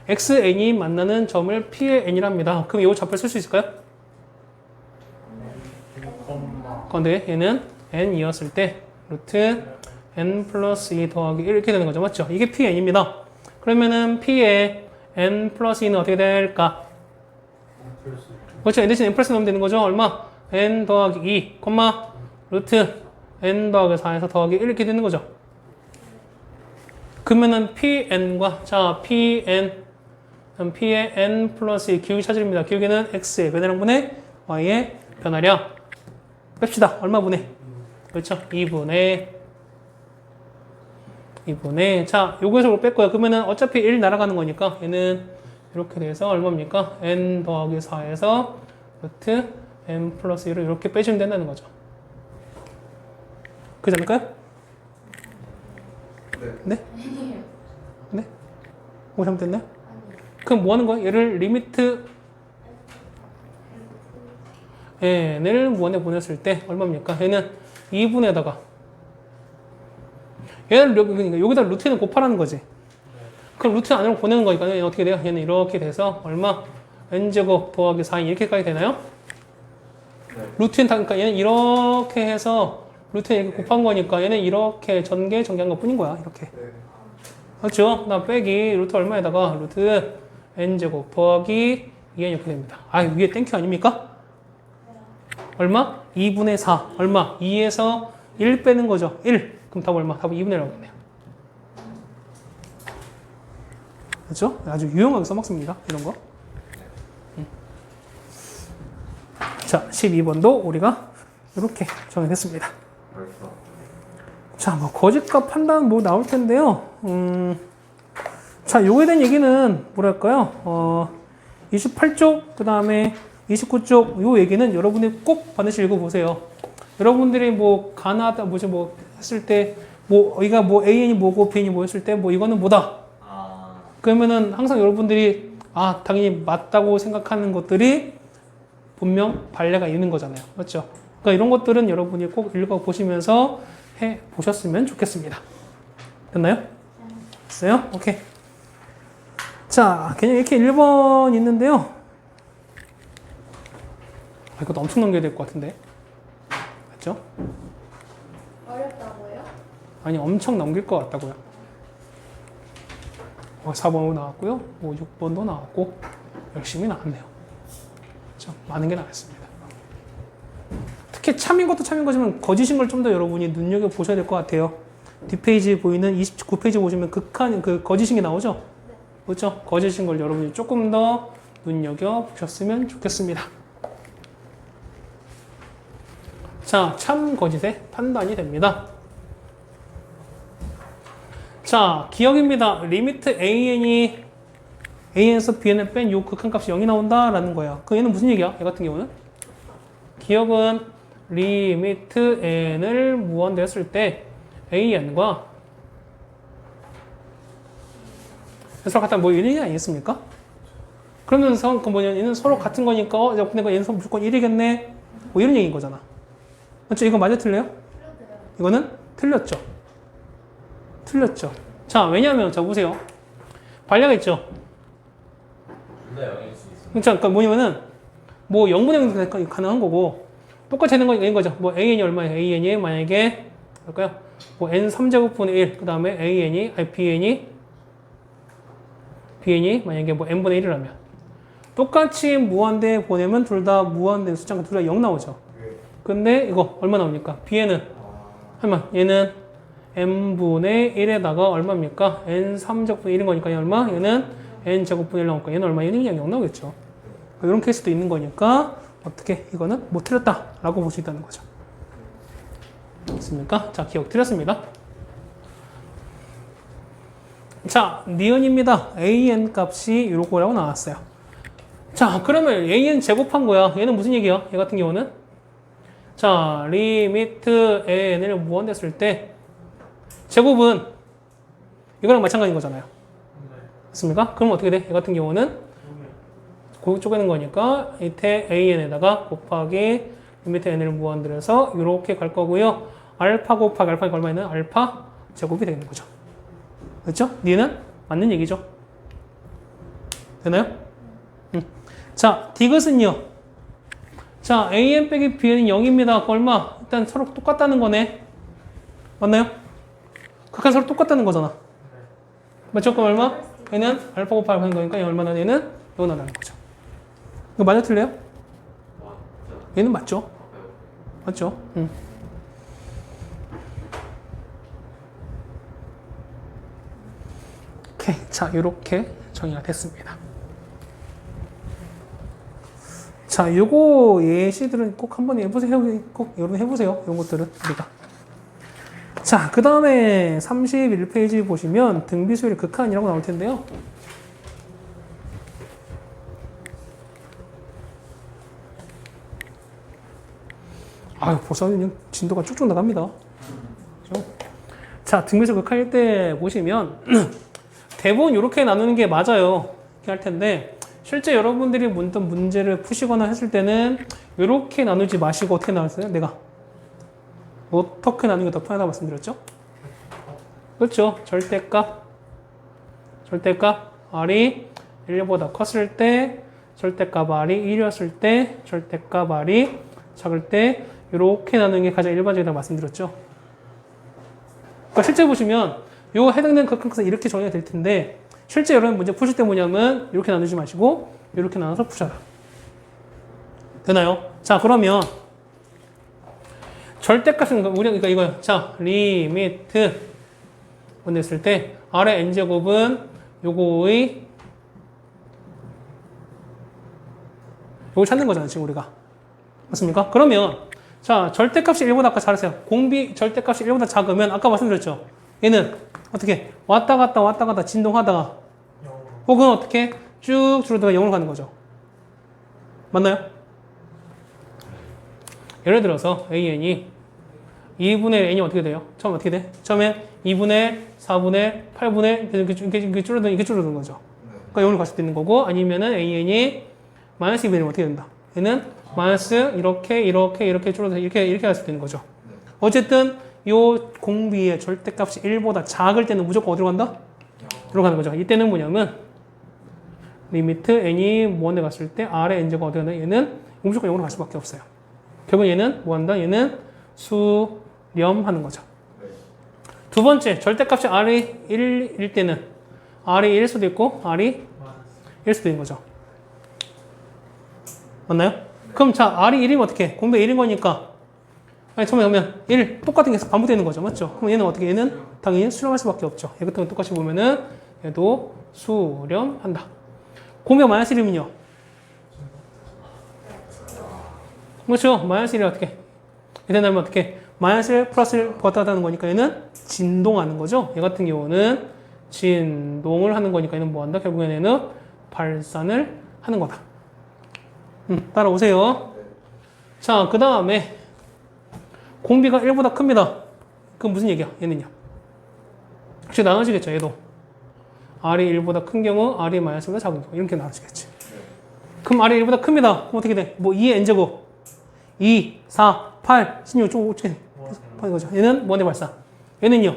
xn이 만나는 점을 p의 n이랍니다. 그럼 이거 좌표 쓸 수 있을까요? 건데 얘는 n이었을 때 루트 n 플러스 2 더하기 1 이렇게 되는 거죠. 맞죠? 이게 pn입니다. 그러면은 p의 n 플러스 2는 어떻게 될까? 그렇죠. n 대신 n 플러스 넣으면 되는 거죠. 얼마? n 더하기 2, 루트 n 더하기 4에서 더하기 1 이렇게 되는 거죠. 그러면은 pn과 자 pn의 n 플러스 2 기울기 차질입니다. 기울기는 x의 변화량 분의 y의 변화량 뺍시다. 얼마 분의? 그렇죠. 2분의 자 요거에서 뺄 거야. 그러면은 어차피 1 날아가는 거니까 얘는 이렇게 돼서 얼마입니까? n 더하기 4에서 루트 n 플러스 1을 이렇게 빼주면 된다는 거죠. 그렇지 않을까요? 네? 네? 뭐 잘못됐나요? 그럼 뭐 하는 거야? 얘를 리미트 n을 무한에 보냈을 때 얼마입니까? 얘는 2분에다가 얘를 그러니까 여기다 루트는 곱하라는 거지. 그럼 루트 안으로 보내는 거니까 얘는 어떻게 돼요? 얘는 이렇게 돼서 얼마? n제곱 더하기 4 이렇게까지 되나요? 네. 루트는 다 그러니까 얘는 이렇게 해서 루트는 이렇게 곱한 거니까 얘는 이렇게 전개한 것 뿐인 거야. 이렇게. 그렇죠? 나 빼기 루트 얼마에다가 루트 n제곱 더하기 2n 이렇게 됩니다. 아, 위에 땡큐 아닙니까? 얼마? 2분의 4. 얼마? 2에서 1 빼는 거죠. 1. 그럼 답 얼마? 답은 2분의 1이라고 했네요. 그렇죠? 아주 유용하게 써먹습니다. 이런 거. 자, 12번도 우리가 이렇게 정리했습니다. 벌써. 자, 뭐 거짓값 판단 뭐 나올 텐데요. 자, 요거에 대한 얘기는 뭐랄까요? 28쪽 그 다음에 29쪽 요 얘기는 여러분이 꼭 반드시 읽어보세요. 여러분들이 뭐 가나다 뭐지 뭐 했을 때 뭐 여기가 뭐 AN이 뭐고 BN이 뭐였을 때 뭐 이거는 뭐다. 그러면은 항상 여러분들이 아 당연히 맞다고 생각하는 것들이 분명 발레가 있는 거잖아요. 맞죠? 그러니까 이런 것들은 여러분이 꼭 읽어보시면서 해보셨으면 좋겠습니다. 됐나요? 됐어요? 오케이. 자, 그냥 이렇게 1번 있는데요. 이것도 엄청 넘겨야 될 것 같은데. 맞죠? 어렵다고요? 아니, 엄청 넘길 것 같다고요. 4번도 나왔고요. 6번도 나왔고, 열심히 나왔네요. 참, 많은 게 나왔습니다. 특히 참인 것도 참인 거지만 거짓인 걸 좀 더 여러분이 눈여겨보셔야 될 것 같아요. 뒷페이지에 보이는 29페이지 보시면 그 거짓인 게 나오죠? 그렇죠? 거짓인 걸 여러분이 조금 더 눈여겨보셨으면 좋겠습니다. 자, 참 거짓의 판단이 됩니다. 자, 기억입니다. 리미트 an에서 bn을 뺀 요 극한값이 0이 나온다라는 거예요. 그 얘는 무슨 얘기야? 얘 같은 경우는? 기억은 리미트 n을 무한대했을 때 an과 서로 같다 뭐 이런 얘기 아니겠습니까? 그러면 그 뭐냐 얘는 서로 같은 거니까 근데 얘는 무조건 1이겠네 뭐 이런 얘기인 거잖아. 그렇죠? 이거 맞아 틀려요? 이거는 틀렸죠. 틀렸죠. 자, 왜냐면 자 보세요. 반례가 있죠. 둘다 0일 수 있습니다. 그러니까 뭐냐면은 뭐 0분의 0이 가능한 거고 똑같이 되는 건 거죠. 뭐 an이 얼마예요? an이 만약에 볼까요? 뭐 n 3제곱분의 1, 그 다음에 bn이 만약에 뭐 n분의 1이라면 똑같이 무한대 보내면 둘 다 무한대 숫자가 둘 다 0 나오죠. 근데 이거 얼마 나옵니까? bn은 얼마? 얘는 n분의 1에다가 얼마입니까? n3제곱분의 1인 거니까 얘는 얼마? 얘는 n제곱분의 1 나올 거야. 얘는 얼마? 얘는 그냥 0 나오겠죠. 이런 케이스도 있는 거니까 어떻게 이거는 못 틀렸다라고 볼 수 있다는 거죠. 됐습니까? 자, 기억 틀렸습니다. 자, 니은입니다. an 값이 요거라고 나왔어요. 자, 그러면 an 제곱한 거야. 얘는 무슨 얘기야? 얘 같은 경우는 자, 리미트 n을 무한됐을 때 제곱은 이거랑 마찬가지인 거잖아요. 맞습니까? 그럼 어떻게 돼? 얘 같은 경우는 고 쪼개는 거니까 밑에 an에다가 곱하기 리미트 n을 무한들여서 이렇게 갈 거고요. 알파 곱하기 알파가 얼마에는 알파 제곱이 되는 거죠. 그렇죠? 니는 맞는 얘기죠. 되나요? 자, 디귿은요. 자, an 빼기 b는 0입니다. 얼마? 일단 서로 똑같다는 거네. 맞나요? 극한 서로 똑같다는 거잖아. 맞죠? 그럼 얼마? 얘는 알파 곱하기 알파인 거니까 얘 얼마나 얘는 이거 나가는 거죠. 이거 맞아 틀려요? 얘는 맞죠? 맞죠? 오케이. 자, 이렇게 정의가 됐습니다. 자, 요거 예시들은 꼭 한번 해보세요. 꼭 여러분 해보세요. 이런 것들은 우리가. 자, 그 다음에 31페이지 보시면 등비수열의 극한이라고 나올 텐데요. 아유, 벌써 그냥 진도가 쭉쭉 나갑니다. 그렇죠? 자, 등비수열 극한일 때 보시면 대부분 이렇게 나누는 게 맞아요. 이렇게 할 텐데 실제 여러분들이 어떤 문제를 푸시거나 했을 때는 이렇게 나누지 마시고 어떻게 나눴어요? 내가 어떻게 나누는 게 더 편하다고 말씀드렸죠? 그렇죠. 절대값 R이 1보다 컸을 때, 절대값 R이 1이었을 때, 절대값 R이 작을 때 이렇게 나누는 게 가장 일반적이라고 말씀드렸죠. 그러니까 실제 보시면 요 해당되는 극한값은 이렇게 정의가 될 텐데 실제 여러분 문제 푸실 때 뭐냐면 이렇게 나누지 마시고 이렇게 나눠서 푸셔라. 되나요? 자, 그러면 절대값은 우리가 이거요. 자, 리미트 냈을 때 R의 n제곱은 요거 찾는 거잖아요, 지금 우리가. 맞습니까? 그러면 자, 절대값이 1보다 아까 잘했어요. 공비 절대값이 1보다 작으면 아까 말씀드렸죠. 얘는 어떻게 왔다 갔다 진동하다가 혹은 어떻게 쭉 줄어들다가 0으로 가는 거죠. 맞나요? 예를 들어서 an이 2분의 n이 어떻게 돼요? 처음 어떻게 돼? 처음에 2분의 4분의 8분의 이렇게 줄어드는 거죠. 그러니까 0으로 갈 수도 있는 거고 아니면은 an이 마이너스 2분의 1이면 어떻게 된다? 얘는 마이너스 이렇게 줄어들어서 이렇게 갈 수도 있는 거죠. 어쨌든 요 공비의 절대값이 1보다 작을 때는 무조건 어디로 간다? 들어가는 거죠. 이때는 뭐냐면 리미트 n이 무한대 갔을 때 R의 n제가 어디 가나? 얘는 무조건 0으로 갈 수밖에 없어요. 결국 얘는 뭐 한다? 얘는 수렴하는 거죠. 두 번째, 절대값이 R이 1일 때는 R이 1일 수도 있고 R이 1일 수도 있는 거죠. 맞나요? 그럼 자, R이 1이면 어떻게? 공배 1인 거니까 아니, 처음에 보면 1 똑같은 게 반복되는 거죠. 맞죠? 그럼 얘는 어떻게? 얘는 당연히 수렴할 수밖에 없죠. 얘 같은 거 똑같이 보면은 얘도 수렴한다. 공배 마이너스 1이면요. 그렇죠? 마이너스 1이 어떻게? 이때 나면 어떻게? 마이너스 1 플러스 1 버타다는 거니까 얘는 진동하는 거죠. 얘 같은 경우는 진동을 하는 거니까 얘는 뭐 한다? 결국에는 얘는 발산을 하는 거다. 따라오세요. 자, 그 다음에 공비가 1보다 큽니다. 그건 무슨 얘기야? 얘는요. 혹시 나눠지겠죠? 얘도. R이 1보다 큰 경우, R이 마이너스 1보다 작은 경우. 이렇게 나눠지겠지. 그럼 R이 1보다 큽니다. 그럼 어떻게 돼? 뭐 2의 n제곱. 2, 4, 8, 16, 좀 어떻게 하는 거죠? 얘는 뭐네 발산? 얘는요?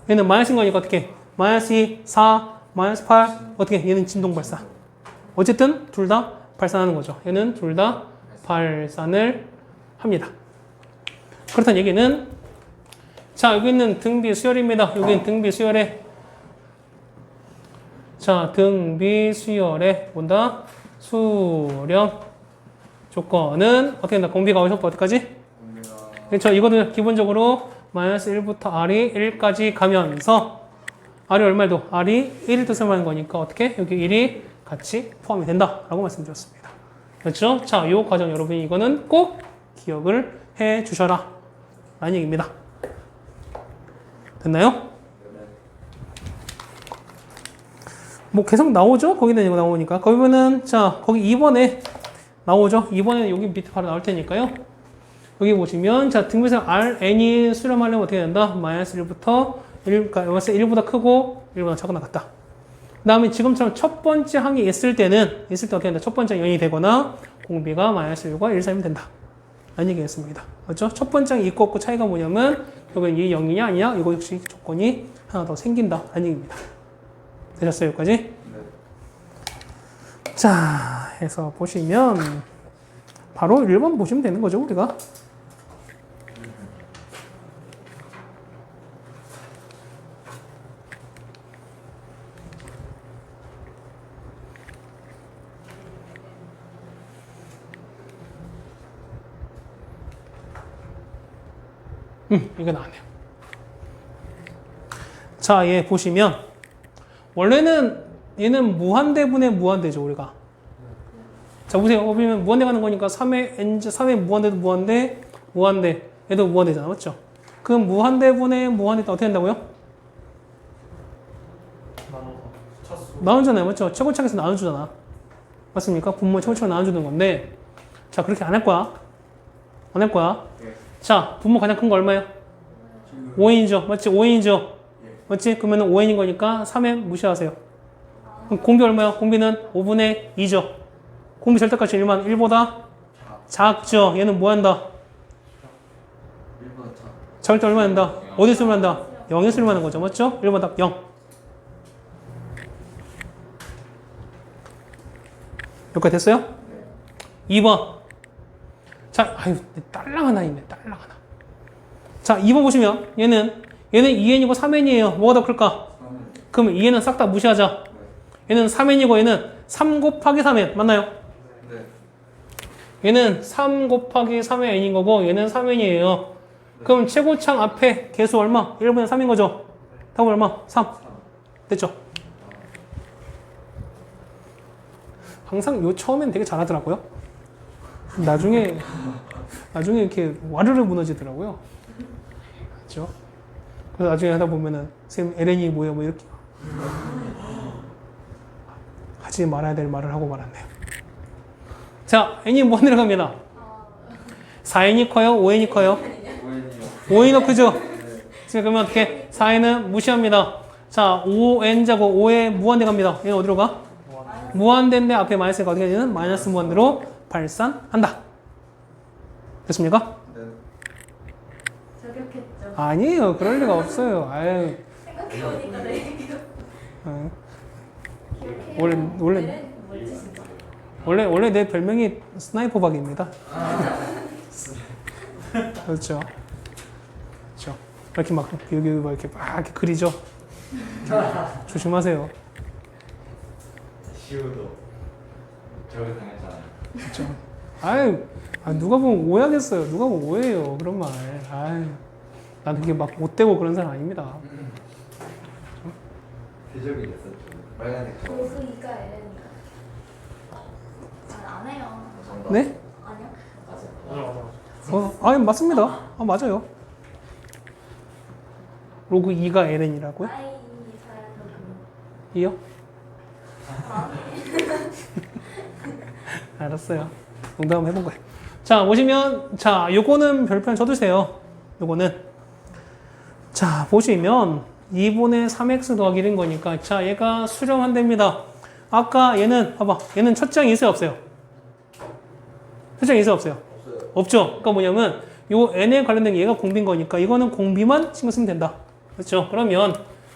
얘는 마이너스인 거니까 어떻게? 마이너스 2, 4, 마이너스 8, 어떻게? 얘는 진동 발산. 어쨌든 둘 다 발산하는 거죠. 얘는 둘 다 발산을 합니다. 그렇다는 얘기는 자, 여기는 등비 수열입니다. 여기는 등비 수열에 자, 등비 수열에 뭔다? 수렴 조건은 어떻게 된다? 공비가 어디서부터 어디까지? 그렇죠. 이거는 기본적으로 마이너스 1부터 r이 1까지 가면서 r이 얼마도 r이 1을 뜻을 말하는 거니까 어떻게? 여기 1이 같이 포함이 된다라고 말씀드렸습니다. 그렇죠? 자, 이 과정 여러분이 이거는 꼭 기억을 해 주셔라 라는 얘기입니다. 됐나요? 뭐 계속 나오죠? 거기다 이거 나오니까. 그러면은 자, 거기 2번에 나오죠? 2번에는 여기 밑에 바로 나올 테니까요. 여기 보시면 자, 등비상 Rn이 수렴하려면 어떻게 된다? 마이너스 1부터 1, 그러니까 마이너스 1보다 크고 1보다 작거나 같다. 그 다음에 지금처럼 첫 번째 항이 있을 때는 어떻게 된다? 첫 번째 0이 되거나 공비가 마이너스 1과 1 사이면 된다. 라는 얘기였습니다. 그렇죠? 첫 번째 항이 있고 없고 차이가 뭐냐면 여기는 이 0이냐 아니냐 이거 역시 조건이 하나 더 생긴다. 라는 얘기입니다. 되셨어요? 여기까지? 네. 자, 해서 보시면 바로 1번 보시면 되는 거죠, 우리가. 이거 나왔네요. 자, 얘 보시면 원래는 얘는 무한대분의 무한대죠, 우리가. 자, 보세요. 보면 무한대 가는 거니까 3의 n제 3의 무한대도 무한대, 무한대. 얘도 무한대잖아, 맞죠? 그럼 무한대분의 무한대 어떻게 된다고요? 나눠서 차수. 나누잖아요, 맞죠? 최고차에서 나눠주잖아. 맞습니까? 분모 최고차로 나눠주는 건데, 자, 그렇게 안 할 거야. 안 할 거야. 예. 자, 분모 가장 큰 거 얼마예요? 5n이죠. 맞지? 5n이죠. 맞지? 그러면 5n인 거니까 3n 무시하세요. 그럼 공비 얼마요? 공비는 5분의 2죠. 공비 절대값이 1만 1보다 작죠. 얘는 뭐 한다? 1보다 차. 절대 얼마 한다? 어디 수렴 한다? 0에 수렴하는 거죠. 맞죠? 1보다 0. 여기까지 됐어요? 2번. 자, 아유, 딸랑 하나 있네. 딸랑 하나. 자, 2번 보시면 얘는 2n이고 3n이에요. 뭐가 더 클까? 그러면 2n은 싹 다 무시하자. 얘는 3n이고 얘는 3 곱하기 3n. 맞나요? 네. 얘는 3 곱하기 3의 n인 거고 얘는 3n이에요. 그럼 최고창 앞에 개수 얼마? 1분의 3인 거죠? 답은 얼마? 3. 됐죠? 항상 요 처음엔 되게 잘하더라고요. 나중에 이렇게 와르르 무너지더라고요. 그렇죠? 그래서 나중에 하다 보면은 쌤 LN이 뭐야 뭐 이렇게 하지 말아야 될 말을 하고 말았네요. 자, n이 뭐 내려갑니다. 4n이 커요? 5n이 커요? 5n이 크죠? 지금 그러면 어떻게? 4n은 무시합니다. 자, 5n자고 5에 무한대 갑니다. 얘는 어디로 가? 무한대인데 앞에 마이너스가 어떻게 되는? 마이너스 무한대로 발산한다. 됐습니까? 네. 저격했죠. 아니에요. 그럴 리가 없어요. 아유. 생각해보니까 내 얘기가 어. 기억해요. 원래- 얘는 뭘 짓인가? 원래 내 별명이 스나이퍼 박입니다. 그렇죠. 그렇죠. 이렇게 막 여기 막 이렇게 그리죠. 조심하세요. 시우도 저기 당했잖아요. 그렇죠. 아유, 누가 보면 오해하겠어요. 누가 보면 오해해요. 그런 말. 아유, 난 그게 막 못되고 그런 사람 아닙니다. 대적이 됐었죠. 빨간색 저거. 고수이가 에렌이가. 안 해요. 네? 아니요. 맞아. 아니 맞습니다. 맞아요. 로그 2가 LN이라고요? 아이 잘하는 2요? 아, 알았어요. 농담 해본 거예요. 자, 보시면, 자, 요거는 별표는 쳐두세요. 요거는. 자, 보시면, 2분의 3x 더하기 1인 거니까, 자, 얘가 수렴한답니다. 아까 얘는, 봐봐. 얘는 첫 장이 있어요, 없어요? 첫 장이 있어요, 없어요? 없죠? 그러니까 뭐냐면, 요 n에 관련된 얘가 공비인 거니까, 이거는 공비만 신경 쓰면 된다. 그렇죠? 그러면,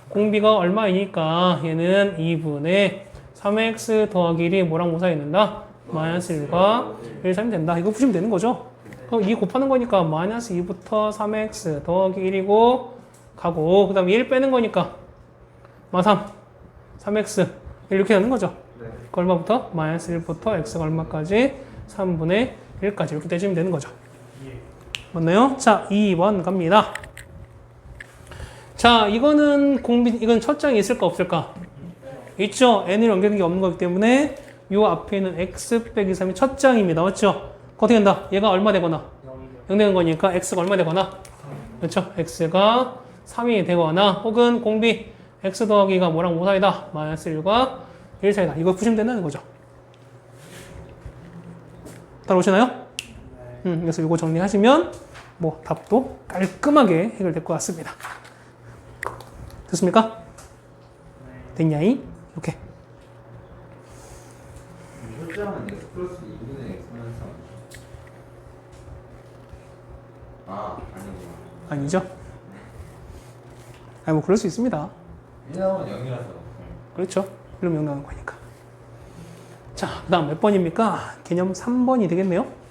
공비가 얼마이니까, 얘는 2분의 3x 더하기 1이 뭐랑 무사했는다? 마이너스 1과 1 사면 된다. 이거 푸시면 되는 거죠. 그럼 2 곱하는 거니까 마이너스 2부터 3x 더하기 1이고 가고 그 다음에 1 빼는 거니까 마3 3x 이렇게 되는 거죠. 네. 그 얼마부터? 마이너스 1부터 x가 얼마까지? 3분의 1까지 이렇게 떼주면 되는 거죠. 예. 맞나요? 자, 2번 갑니다. 자, 이거는 이건 첫 장에 있을까 없을까? 있죠. n을 연결된 게 없는 거기 때문에 요 앞에 있는 x 빼기 3이 첫 장입니다. 맞죠? 어떻게 된다? 얘가 얼마 되거나 0 되는 거니까 x가 얼마 되거나 그렇죠? x가 3이 되거나 혹은 공비 x 더하기가 뭐랑 뭐 사이다? 마이너스 1과 1 사이다. 이거 푸시면 된다는 거죠. 따라오시나요? 그래서 이거 정리하시면 뭐 답도 깔끔하게 해결될 것 같습니다. 됐습니까? 됐냐이? 이렇게. 효자는 x 플러스 2분의 x만 3. 아, 아니구나. 아니죠? 아니 뭐 그럴 수 있습니다. 1 나오면 0이라서. 그렇죠. 1로 0 나오는 거니까. 자, 그 다음 몇 번입니까? 개념 3번이 되겠네요.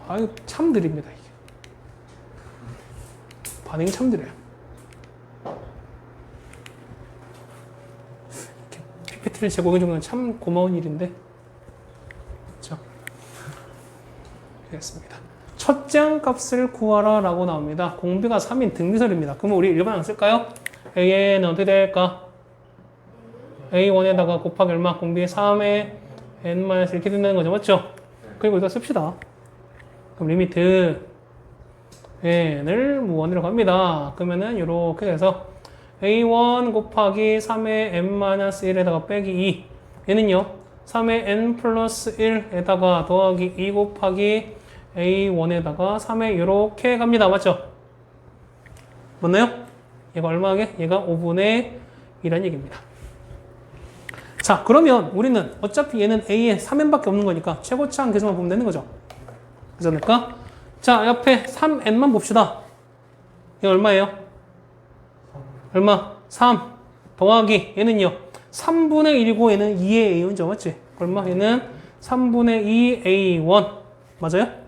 아유, 참 느립니다, 이게. 반응이 참 느려요. 이렇게 PPT를 제공해주는 건 참 고마운 일인데. 그렇죠. 알겠습니다. 첫 장 값을 구하라 라고 나옵니다. 공비가 3인 등비설입니다. 그러면 우리 일반 안 쓸까요? A는 어떻게 될까? A1에다가 곱하기 얼마? 공비 3에 n 이렇게 된다는 거죠. 맞죠? 그리고 이거 씁시다. 그럼 리미트 n을 무한으로 갑니다. 그러면은 이렇게 돼서 A1 곱하기 3의 n-1에다가 빼기 2 얘는요 3의 n 플러스 1에다가 더하기 2 곱하기 A1에다가 3에 이렇게 갑니다. 맞죠? 맞나요? 얘가 얼마게? 얘가 5분의 2라는 얘기입니다. 자, 그러면 우리는 어차피 얘는 A에 3n밖에 없는 거니까 최고차항 계수만 보면 되는 거죠. 그래서 될까? 자, 옆에 3n만 봅시다. 이거 얼마예요? 얼마? 3 더하기 얘는요 3분의 1이고 얘는 2의 A1죠. 맞지? 얼마? 얘는 3분의 2 A1 맞아요?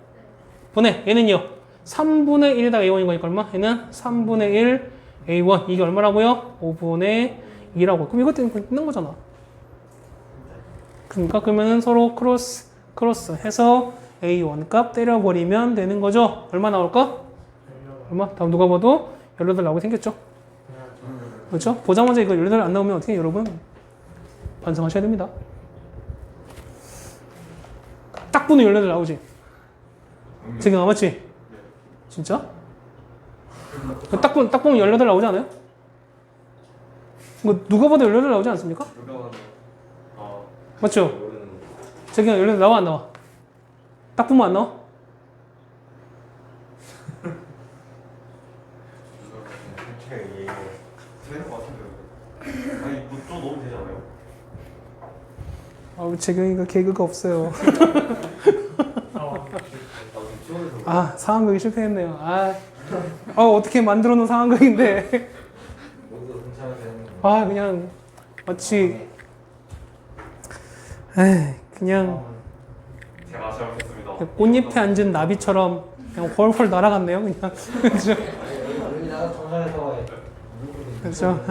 분의 얘는요 3분의 1에다가 A1인 거니까 얼마? 얘는 3분의 1 A1 이게 얼마라고요? 5분의 2라고. 그럼 이것 때문에 끝난 거잖아. 그러니까 그러면은 서로 크로스 해서 A1 값 때려버리면 되는 거죠. 얼마 나올까? 얼마? 다음 누가 봐도 18 나오게 생겼죠. 그렇죠? 보자마자 이거 18 안 나오면 어떻게 여러분 반성하셔야 됩니다. 딱 보면 18 나오지. 지금 맞지? 진짜? 딱 보면 18 나오지 않아요? 이거 누가 봐도 18 나오지 않습니까? 맞죠? 저기 18 나와 안 나와? 딱 보면 안 나와? 재경이가 개그가 없어요. 아, 상황극이 실패했네요. 어떻게 만들어 놓은 상황극인데. 그냥 마치 그냥 제가 잘못했습니다. 꽃잎에 앉은 나비처럼 그냥 훨훨 날아갔네요. 그냥 그렇죠. 여기 나가 정상에서 그렇죠.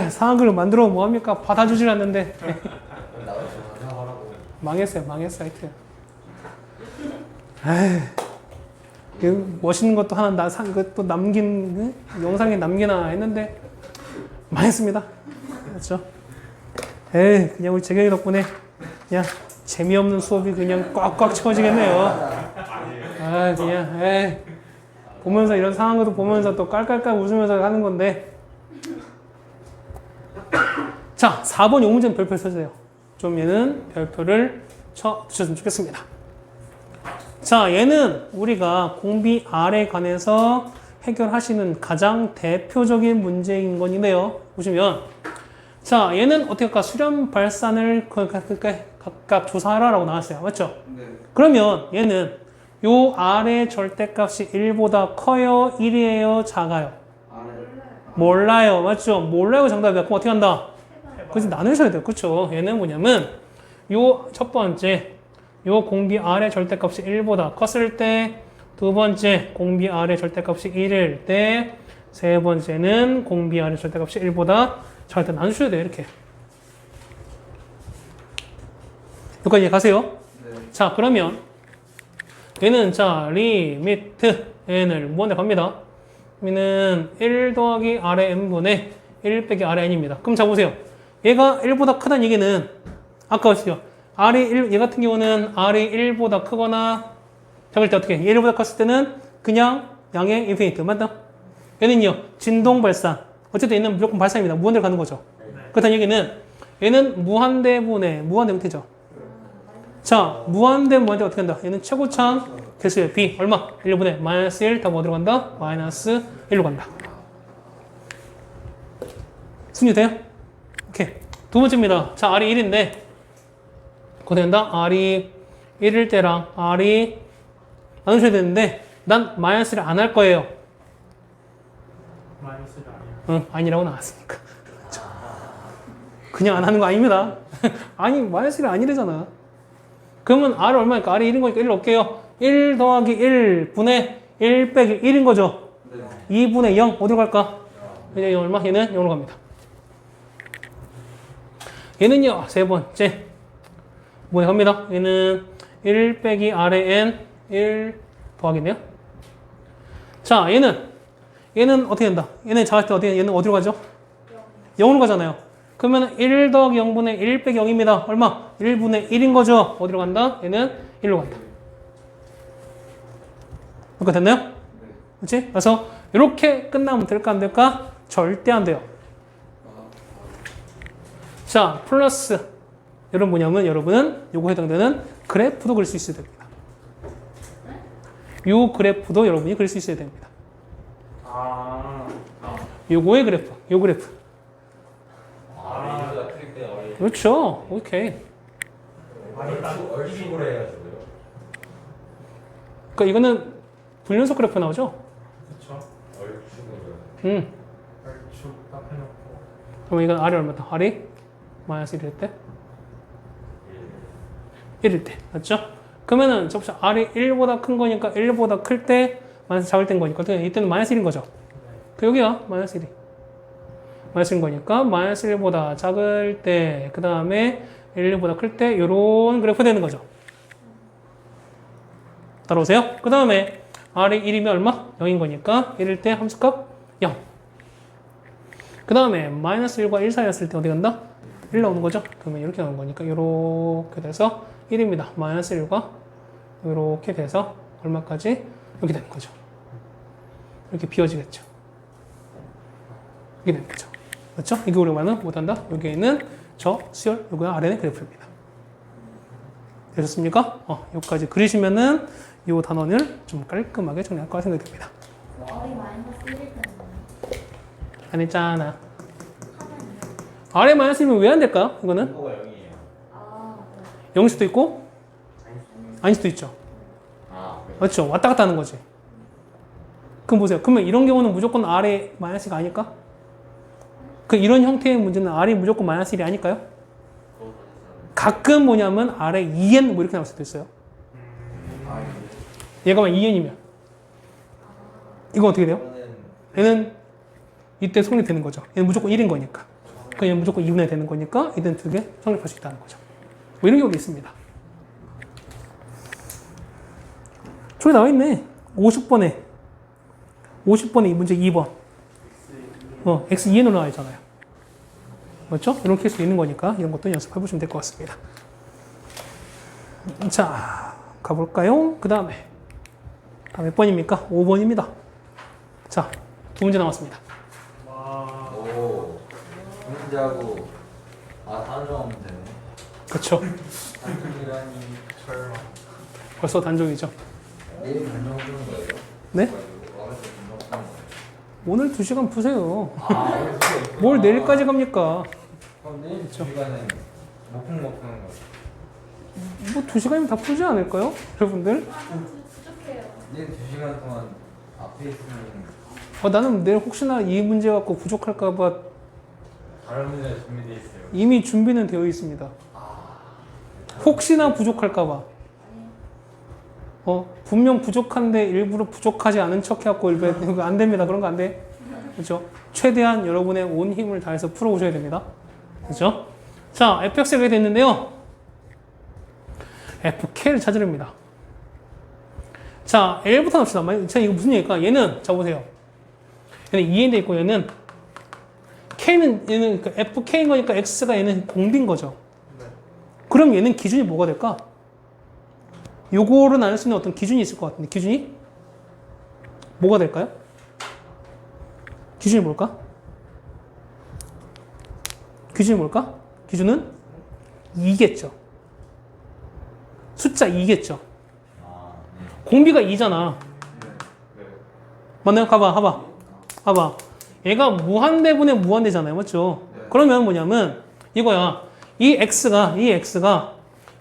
상황극을 만들어 뭐 합니까? 받아주질 않는데. 나가 정상하라고. 망했어요. 하여튼. 그 멋있는 것도 하나 또 남긴 영상에 남기나 했는데 망했습니다. 그렇죠. 그냥 우리 재경이 덕분에 그냥 재미없는 수업이 그냥 꽉꽉 채워지겠네요. 그냥 보면서 이런 상황도 보면서 또 깔깔깔 웃으면서 하는 건데. 자, 4번 요 문제는 별표 써주세요. 좀 얘는 별표를 쳐 주셨으면 좋겠습니다. 자, 얘는 우리가 공비 R에 관해서 해결하시는 가장 대표적인 문제인 건데요. 보시면 자, 얘는 어떻게 할까? 수렴 발산을 각각 조사하라라고 나왔어요. 맞죠? 네. 그러면 얘는 요 R의 절대값이 1보다 커요? 1이에요? 작아요? 몰라요. 맞죠? 몰라요 정답이야. 그럼 어떻게 한다? 그래서 나누셔야 돼요. 그렇죠? 얘는 뭐냐면 요 첫 번째 요 공비 R의 절대값이 1보다 컸을 때, 두 번째 공비 R의 절대값이 1일 때, 세 번째는 공비 R의 절대값이 1보다 작을 때 나누셔야 돼요. 이렇게. 여기까지 가세요. 네. 자, 그러면 얘는 자 리미트 n을 무한대 갑니다. 얘는 1 더하기 아래 n분의 1 빼기 아래 n입니다. 그럼 자 보세요. 얘가 1보다 크다는 얘기는 아까 봤죠. r이 1, 얘 같은 경우는 r이 1보다 크거나 작을 때 어떻게? 얘 1보다 컸을 때는 그냥 양의 인피니트 맞다? 얘는요 진동 발산. 어쨌든 얘는 무조건 발산입니다. 무한대로 가는 거죠. 그렇다는 얘기는 얘는 무한대분의 무한대 형태죠. 자, 무한대 어떻게 한다? 얘는 최고참 개수의 b 얼마? 1분의 마이너스 1 다 뭐 들어간다? 마이너스 1로 간다. 승리돼요? 오케이. 두 번째입니다. 자, r이 1인데 그거 된다? r이 1일 때랑 r이 나누셔야 되는데 난 마이너스를 안 할 거예요. 마이너스가 아니야. 응, 아니라고 나왔으니까. 그냥 안 하는 거 아닙니다. 아니, 마이너스 1이 아니래잖아. 그러면 r 얼마니까? r이 1인 거니까 1 넣을게요. 1 더하기 1 분의 1 빼기 1인 거죠. 네. 2분의 0 어디로 갈까? 이제 얼마? 얘는 0으로 갑니다. 얘는요 세 번째 뭐에 갑니다. 얘는 1 빼기 r의 n 1 더하기네요. 자, 얘는 어떻게 된다? 얘는 작을 때 얘는 어디로 가죠? 0으로 가잖아요. 그러면 1 더하기 0분의 1 빼기 0입니다. 얼마? 1분의 1인 거죠. 어디로 간다? 얘는 1로 간다. 이렇게 됐나요? 그렇지? 그래서 이렇게 끝나면 될까 안 될까? 절대 안 돼요. 자, 플러스 이런 뭐냐면 여러분은 요거 해당되는 그래프도 그릴 수 있어야 됩니다. 요 그래프도 여러분이 그릴 수 있어야 됩니다. 요거의 그래프, 요 그래프. R이보다 클 때 R. 그렇죠. 오케이. 얼추로 해가지고요. 그러니까 이거는 불연속 그래프 나오죠? 그쵸? 얼추로. 얼추 딱 해놓고. 그러면 이건 R이 얼마다? R이 마이너스 1일 때? 1일 때. 맞죠? 그러면은 저보자 R이 1보다 큰 거니까 1보다 클 때 마이너스 작을 때인 거니까 이때는 마이너스 1인 거죠. 그 여기야 마이너스 1이. 마이너스 1인 거니까 마이너스 1보다 작을 때 그 다음에 1보다 클 때 요런 그래프 되는 거죠. 따라오세요. 그 다음에 R이 1이면 얼마? 0인 거니까 1일 때 함수값 0. 그 다음에 마이너스 1과 1 사이였을 때 어디 간다? 1 나오는 거죠. 그러면 이렇게 나오는 거니까 이렇게 돼서 1입니다. 마이너스 1과 이렇게 돼서 얼마까지? 이렇게 되는 거죠. 이렇게 비워지겠죠. 이렇게 되는 거죠. 그렇죠? 이게 우리가 말하는 못한다. 여기에 있는 저 수열, 요거 아래는 그래프입니다. 되셨습니까? 여기까지 그리시면은 이 단원을 좀 깔끔하게 정리할 거라 생각이 듭니다. R이 마이너스 1일 때는 안 했잖아. 하면요. 아래 마이너스 1이면 왜 안 될까요? 이거는 이거가 0이에요. 아, 0일 수도 있고 아닐 수도 있죠. 아, 그래. 그렇죠. 왔다 갔다 하는 거지. 그럼 보세요. 그러면 이런 경우는 무조건 R의 마이너스가 아닐까? 그 이런 형태의 문제는 R이 무조건 마이너스 1이 아닐까요? 가끔 뭐냐면 R의 2n 뭐 이렇게 나올 수도 있어요. 얘가 만 2n이면 이건 어떻게 돼요? 얘는 이때 성립되는 거죠. 얘는 무조건 1인 거니까. 그 얘는 무조건 2분의 되는 거니까 이든 두 개 성립할 수 있다는 거죠. 뭐 이런 경우도 있습니다. 저기 나와 있네. 50번에 이 문제 2번. x 2n으로 나와 있잖아요. 그렇죠? 이런 케이스 있는 거니까 이런 것도 연습해 보시면 될 것 같습니다. 자, 가볼까요? 그 다음에 몇 번입니까? 5번입니다. 자, 두 문제 남았습니다. 와. 오. 두 문제하고 단정하면 되네. 그렇죠. 단정이라니. 설마. 벌써 단종이죠. 내일 단정 푸는 거예요? 네? 와서 단정 푸는 거예요? 오늘 2시간 푸세요. 아, 오늘 그게 있구나. 뭘 내일까지 갑니까? 그럼 내일 2시간은 못 푸는 거. 뭐 2시간이면 다 풀지 않을까요? 여러분들? 아, 좀 부족해요. 내일 2시간 동안 앞에 있으면 나는 내일 혹시나 이 문제 갖고 부족할까봐 다른 문제 준비되어 있어요. 이미 준비는 되어 있습니다. 혹시나 부족할까봐. 분명 부족한데 일부러 부족하지 않은 척 해갖고 이거 안 됩니다. 그런 거 안 돼. 그렇죠? 최대한 여러분의 온 힘을 다해서 풀어오셔야 됩니다. 그렇죠? 자, fx가 이렇게 됐는데요. fk를 찾으렵니다. 자, L부터 합시다. 자, 이거 무슨 얘기일까? 얘는, 자, 보세요. 얘는 2에 돼 있고, 얘는 얘는 그러니까 fk인 거니까 x가 얘는 공비인 거죠. 그럼 얘는 기준이 뭐가 될까? 요거를 나눌 수 있는 어떤 기준이 있을 것 같은데, 기준이? 뭐가 될까요? 기준이 뭘까? 기준이 뭘까? 기준은 2겠죠. 숫자 2겠죠. 아, 공비가 2잖아. 네. 맞나요? 봐봐. 얘가 무한대분의 무한대잖아요. 맞죠? 그러면 뭐냐면 이거야. 이 x가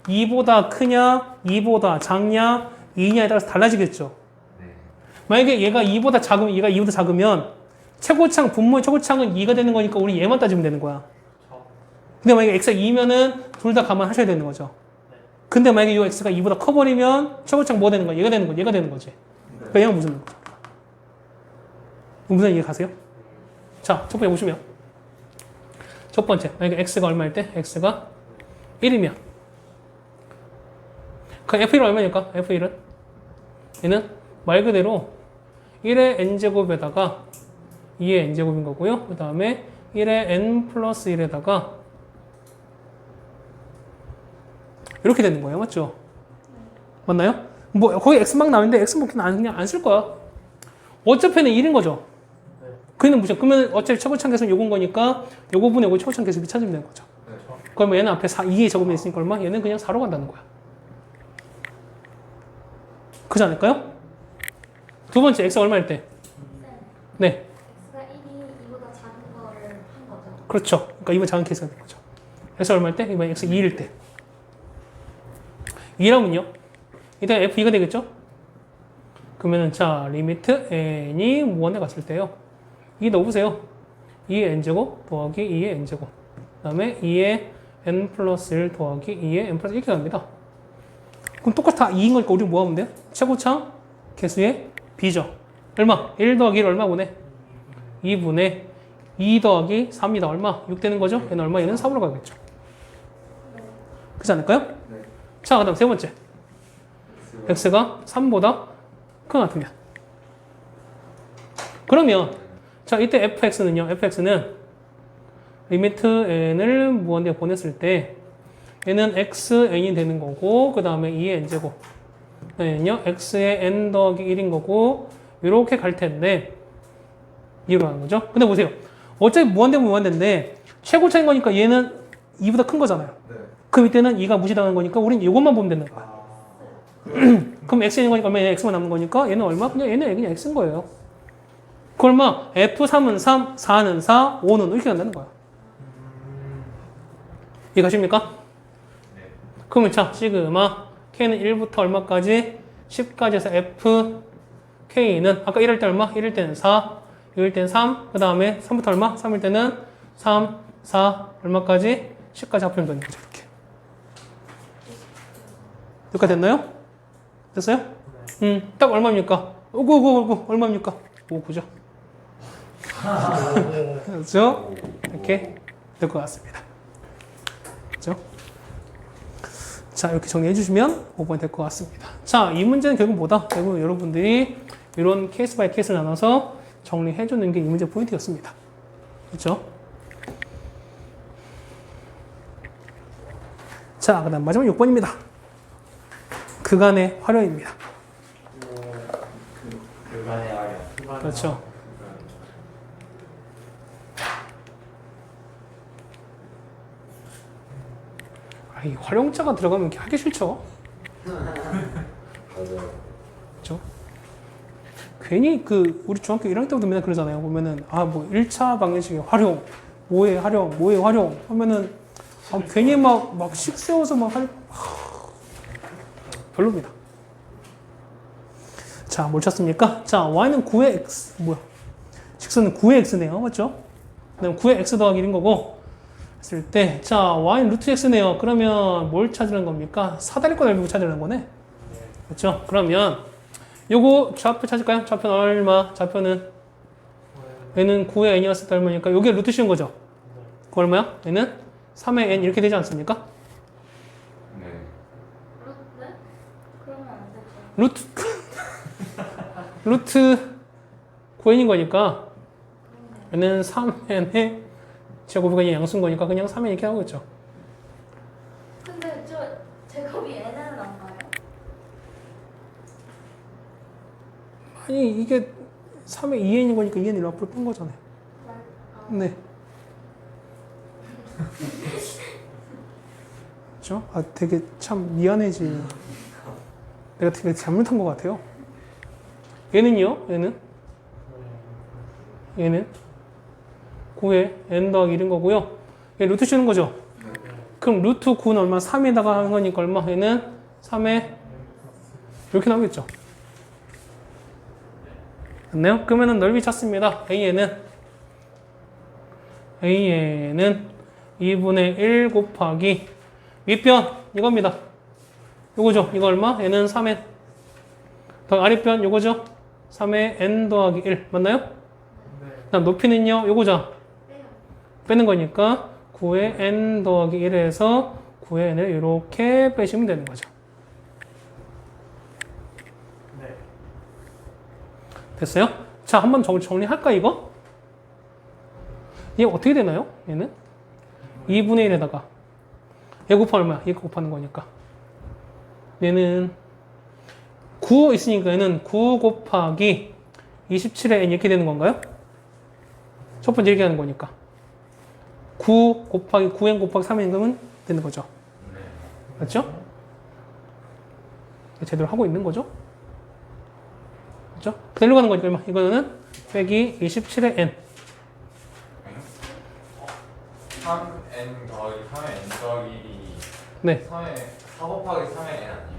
2보다 크냐, 2보다 작냐, 2냐에 따라서 달라지겠죠. 네. 만약에 얘가 2보다 작으면, 얘가 2보다 작으면 최고창, 분모의 최고창은 2가 되는 거니까 우리 얘만 따지면 되는 거야. 근데 만약에 x가 2면은 둘 다 감안하셔야 되는 거죠. 근데 만약에 이 x가 2보다 커버리면 최고창 뭐가 되는 거야? 얘가 되는 거지. 얘가 되는 거지. 그러니까 얘가 무슨 거죠? 무슨 이해 가세요? 자, 첫 번째 보시면 첫 번째, 만약에 x가 얼마일 때? x가 1이면 그 f1은 얼마니까? f1은 얘는 말 그대로 1의 n제곱에다가 2의 n제곱인 거고요. 그 다음에 1의 n 플러스 1에다가 이렇게 되는 거예요. 맞죠? 맞나요? 뭐 거기 x 막 나오는데 x 뭐 그냥 안 쓸 거야. 어차피는 1인 거죠. 그는 무슨 그러면 어차피 최고창 계수는 요건 거니까 요거 분의 요거 최고창 계수 찾으면 되는 거죠. 그러면 얘는 앞에 2에 적으면 있으니까 얼마? 얘는 그냥 4로 간다는 거야. 그렇지 않을까요? 두 번째 x가 얼마일 때? 네. X가 1이 2보다 작은 거를 한 거죠. 그렇죠. 그러니까 이번 작은 케이스가 되는 거죠. x 얼마일 때? 이번 x 2일 때. 2라면요? 이때 f2가 되겠죠? 그러면은 자 리미트 n이 무한대 갔을 때요. 2 넣어보세요. 2의 n제곱 더하기 2의 n제곱. 그 다음에 2의 n 플러스 1 더하기 2의 n 플러스 1 이렇게 갑니다. 그럼 똑같이 다 2인 거니까 우리 뭐 하면 돼요? 최고창 개수의 b죠. 얼마? 1 더하기 1 얼마 보내? 2분의 2 더하기 3이다. 얼마? 6 되는 거죠? 얘는 얼마? 얘는 3으로 가겠죠. 그렇지 않을까요? 네. 자, 그 다음 세 번째. x가 3보다 크거나 같으면. 그러면 자, 이때 fx는요. fx는 리미트 n을 무한대에 보냈을 때 얘는 xn이 되는 거고 그 다음에 2의 n제곱 얘는요. x의 n 더하기 1인 거고 이렇게 갈 텐데 이로 가는 거죠. 근데 보세요. 어차피 무한대면 무한대인데 최고차인 거니까 얘는 2보다 큰 거잖아요. 네. 그 밑에는 2가 무시당하는 거니까 우린 이것만 보면 되는 거야. 그럼 x인 거니까 얼마? 얘는 x만 남는 거니까 얘는 얼마? 얘는 그냥 x인 거예요. 그 얼마? f3은 3, 4는 4, 5는 이렇게 간다는 거야. 이해가십니까? 네. 그러면 자, 시그마 k는 1부터 얼마까지? 10까지 해서 f k는 아까 1일 때 얼마? 1일 때는 4, 2일 때는 3, 그 다음에 3부터 얼마? 3일 때는 3, 4, 얼마까지? 10까지 합하면 되는 거죠. 이렇게. 여기까지 됐나요? 됐어요? 딱 얼마입니까? 오구 얼마입니까? 5구죠. 그렇죠? 이렇게 될 것 같습니다. 그렇죠? 자, 이렇게 정리해 주시면 5번이 될 것 같습니다. 자, 이 문제는 결국 뭐다? 결국 여러분들이 이런 케이스 바이 케이스를 나눠서 정리해 주는 게 이 문제 포인트였습니다. 그렇죠? 자, 그다음 마지막 6번입니다. 그간의 화려입니다. 그간의 아련. 그렇죠. 아, 이 활용자가 들어가면 이렇게 하기 싫죠. 맞아요. 그렇죠? 괜히 그 우리 중학교 1학년 때부터 맨날 그러잖아요. 보면은 아, 뭐 1차 방정식의 활용, 5의 활용, 5의 활용 하면은 아, 괜히 막 식세워서 막 별로입니다. 자, 뭘 찾습니까? 자, y는 9의 x, 뭐야? 직선은 9의 x네요. 맞죠? 그다음 9의 x 더하기 1인 거고 했을 때, 자, y는 루트 x네요. 그러면 뭘 찾으는 겁니까? 사다리꼴 넓이고 찾으는 거네. 그렇죠? 그러면 요거 좌표 찾을까요? 좌표는 얼마? 좌표는 얘는 9의 n이었을 때 얼마니까 요게 루트 씌운 거죠? 그 얼마야? 얘는 3의 n 이렇게 되지 않습니까? 네. 루트 9n인 거니까 얘는 3n의 제곱이 그냥 양수인 거니까 그냥 3n 이렇게 나오겠죠. 근데 저 제곱이 n은 안 가요? 아니 이게 3의 2n인 거니까 2n을 앞으로 뺀 거잖아요. 네. 그렇죠? 아 되게 참 미안해지. 내가 되게 잘못한 것 같아요. 얘는요? 얘는 9에 n 더하기 1인 거고요. 얘 루트 씌우는 거죠? 그럼 루트 9는 얼마? 3에다가 하는 거니까 얼마? 얘는 3에 이렇게 나오겠죠? 맞나요? 그러면은 넓이 찾습니다. A에는 2분의 1 곱하기 윗변 이겁니다. 요거죠? 이거 얼마? 얘는 3n 더 아랫변 요거죠? 3의 n 더하기 1 맞나요? 그다음 높이는요? 요거죠? 빼는 거니까 9의 n 더하기 1에서 9의 n을 이렇게 빼시면 되는 거죠. 네. 됐어요? 자, 한번 정리할까 이거? 얘 어떻게 되나요? 얘는 2분의 1에다가 얘 곱하면 얼마야? 얘 곱하는 거니까 얘는 9 있으니까 얘는 9 곱하기 27의 n 이렇게 되는 건가요? 첫 번째 이렇게 하는 거니까 9 곱하기 9n 곱하기 3n 그러면 되는 거죠. 맞죠? 제대로 하고 있는 거죠? 그죠? 그대로 가는 거니까 얼마? 이거는 빼기 27의 n 3n 더하기 3의 n 더하기 1이 네. 3의 4 곱하기 3의 n 아니에요?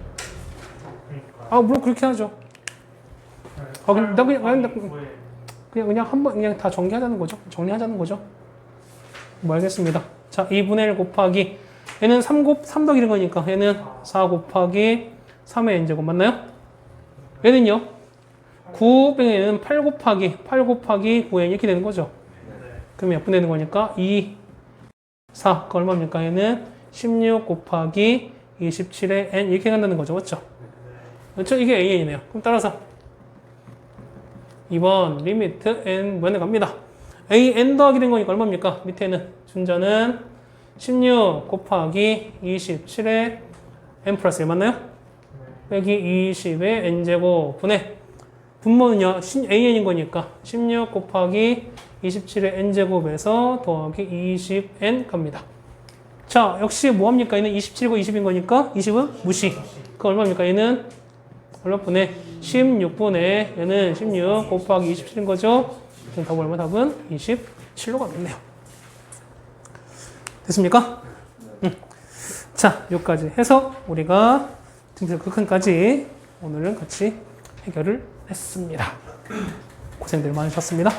그러니까. 아, 물론 그렇게 하죠. 아, 그럼 나 그냥 그냥 한번 그냥 다 정리하자는 거죠. 정리하자는 거죠. 뭐 알겠습니다. 자, 2분의 1 곱하기 얘는 3 더하기 이런 거니까 얘는 4 곱하기 3의 n제곱 맞나요? 얘는요? 9 빼기 얘는 8 곱하기 9n 이렇게 되는 거죠. 그럼 몇 분 되는 거니까 2, 4, 그 얼마입니까? 얘는 16 곱하기 27의 n 이렇게 간다는 거죠. 맞죠? 그렇죠? 이게 AN이네요. 그럼 따라서 2번 리미트 n 무한에 갑니다. AN 더하기 된 거니까 얼마입니까? 밑에는 준자는 16 곱하기 27의 n 플러스 1 맞나요? 빼기 20의 n제곱 분의 분모는요 AN인 거니까 16 곱하기 27의 n제곱에서 더하기 20n 갑니다. 자, 역시 뭐합니까? 얘는 27이고 20인 거니까 20은 무시. 그 얼마입니까? 얘는 얼마분의 16분의 얘는 16 곱하기 27인 거죠. 그럼 답은 얼마? 답은 27로 가겠네요. 됐습니까? 자, 여기까지 해서 우리가 등수 극한까지 오늘은 같이 해결을 했습니다. 고생들 많으셨습니다.